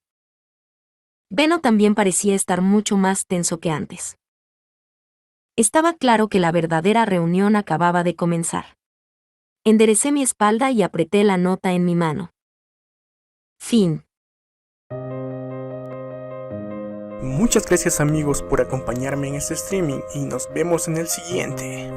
Beno también parecía estar mucho más tenso que antes. Estaba claro que la verdadera reunión acababa de comenzar. Enderecé mi espalda y apreté la nota en mi mano. Fin. Muchas gracias amigos por acompañarme en este streaming y nos vemos en el siguiente.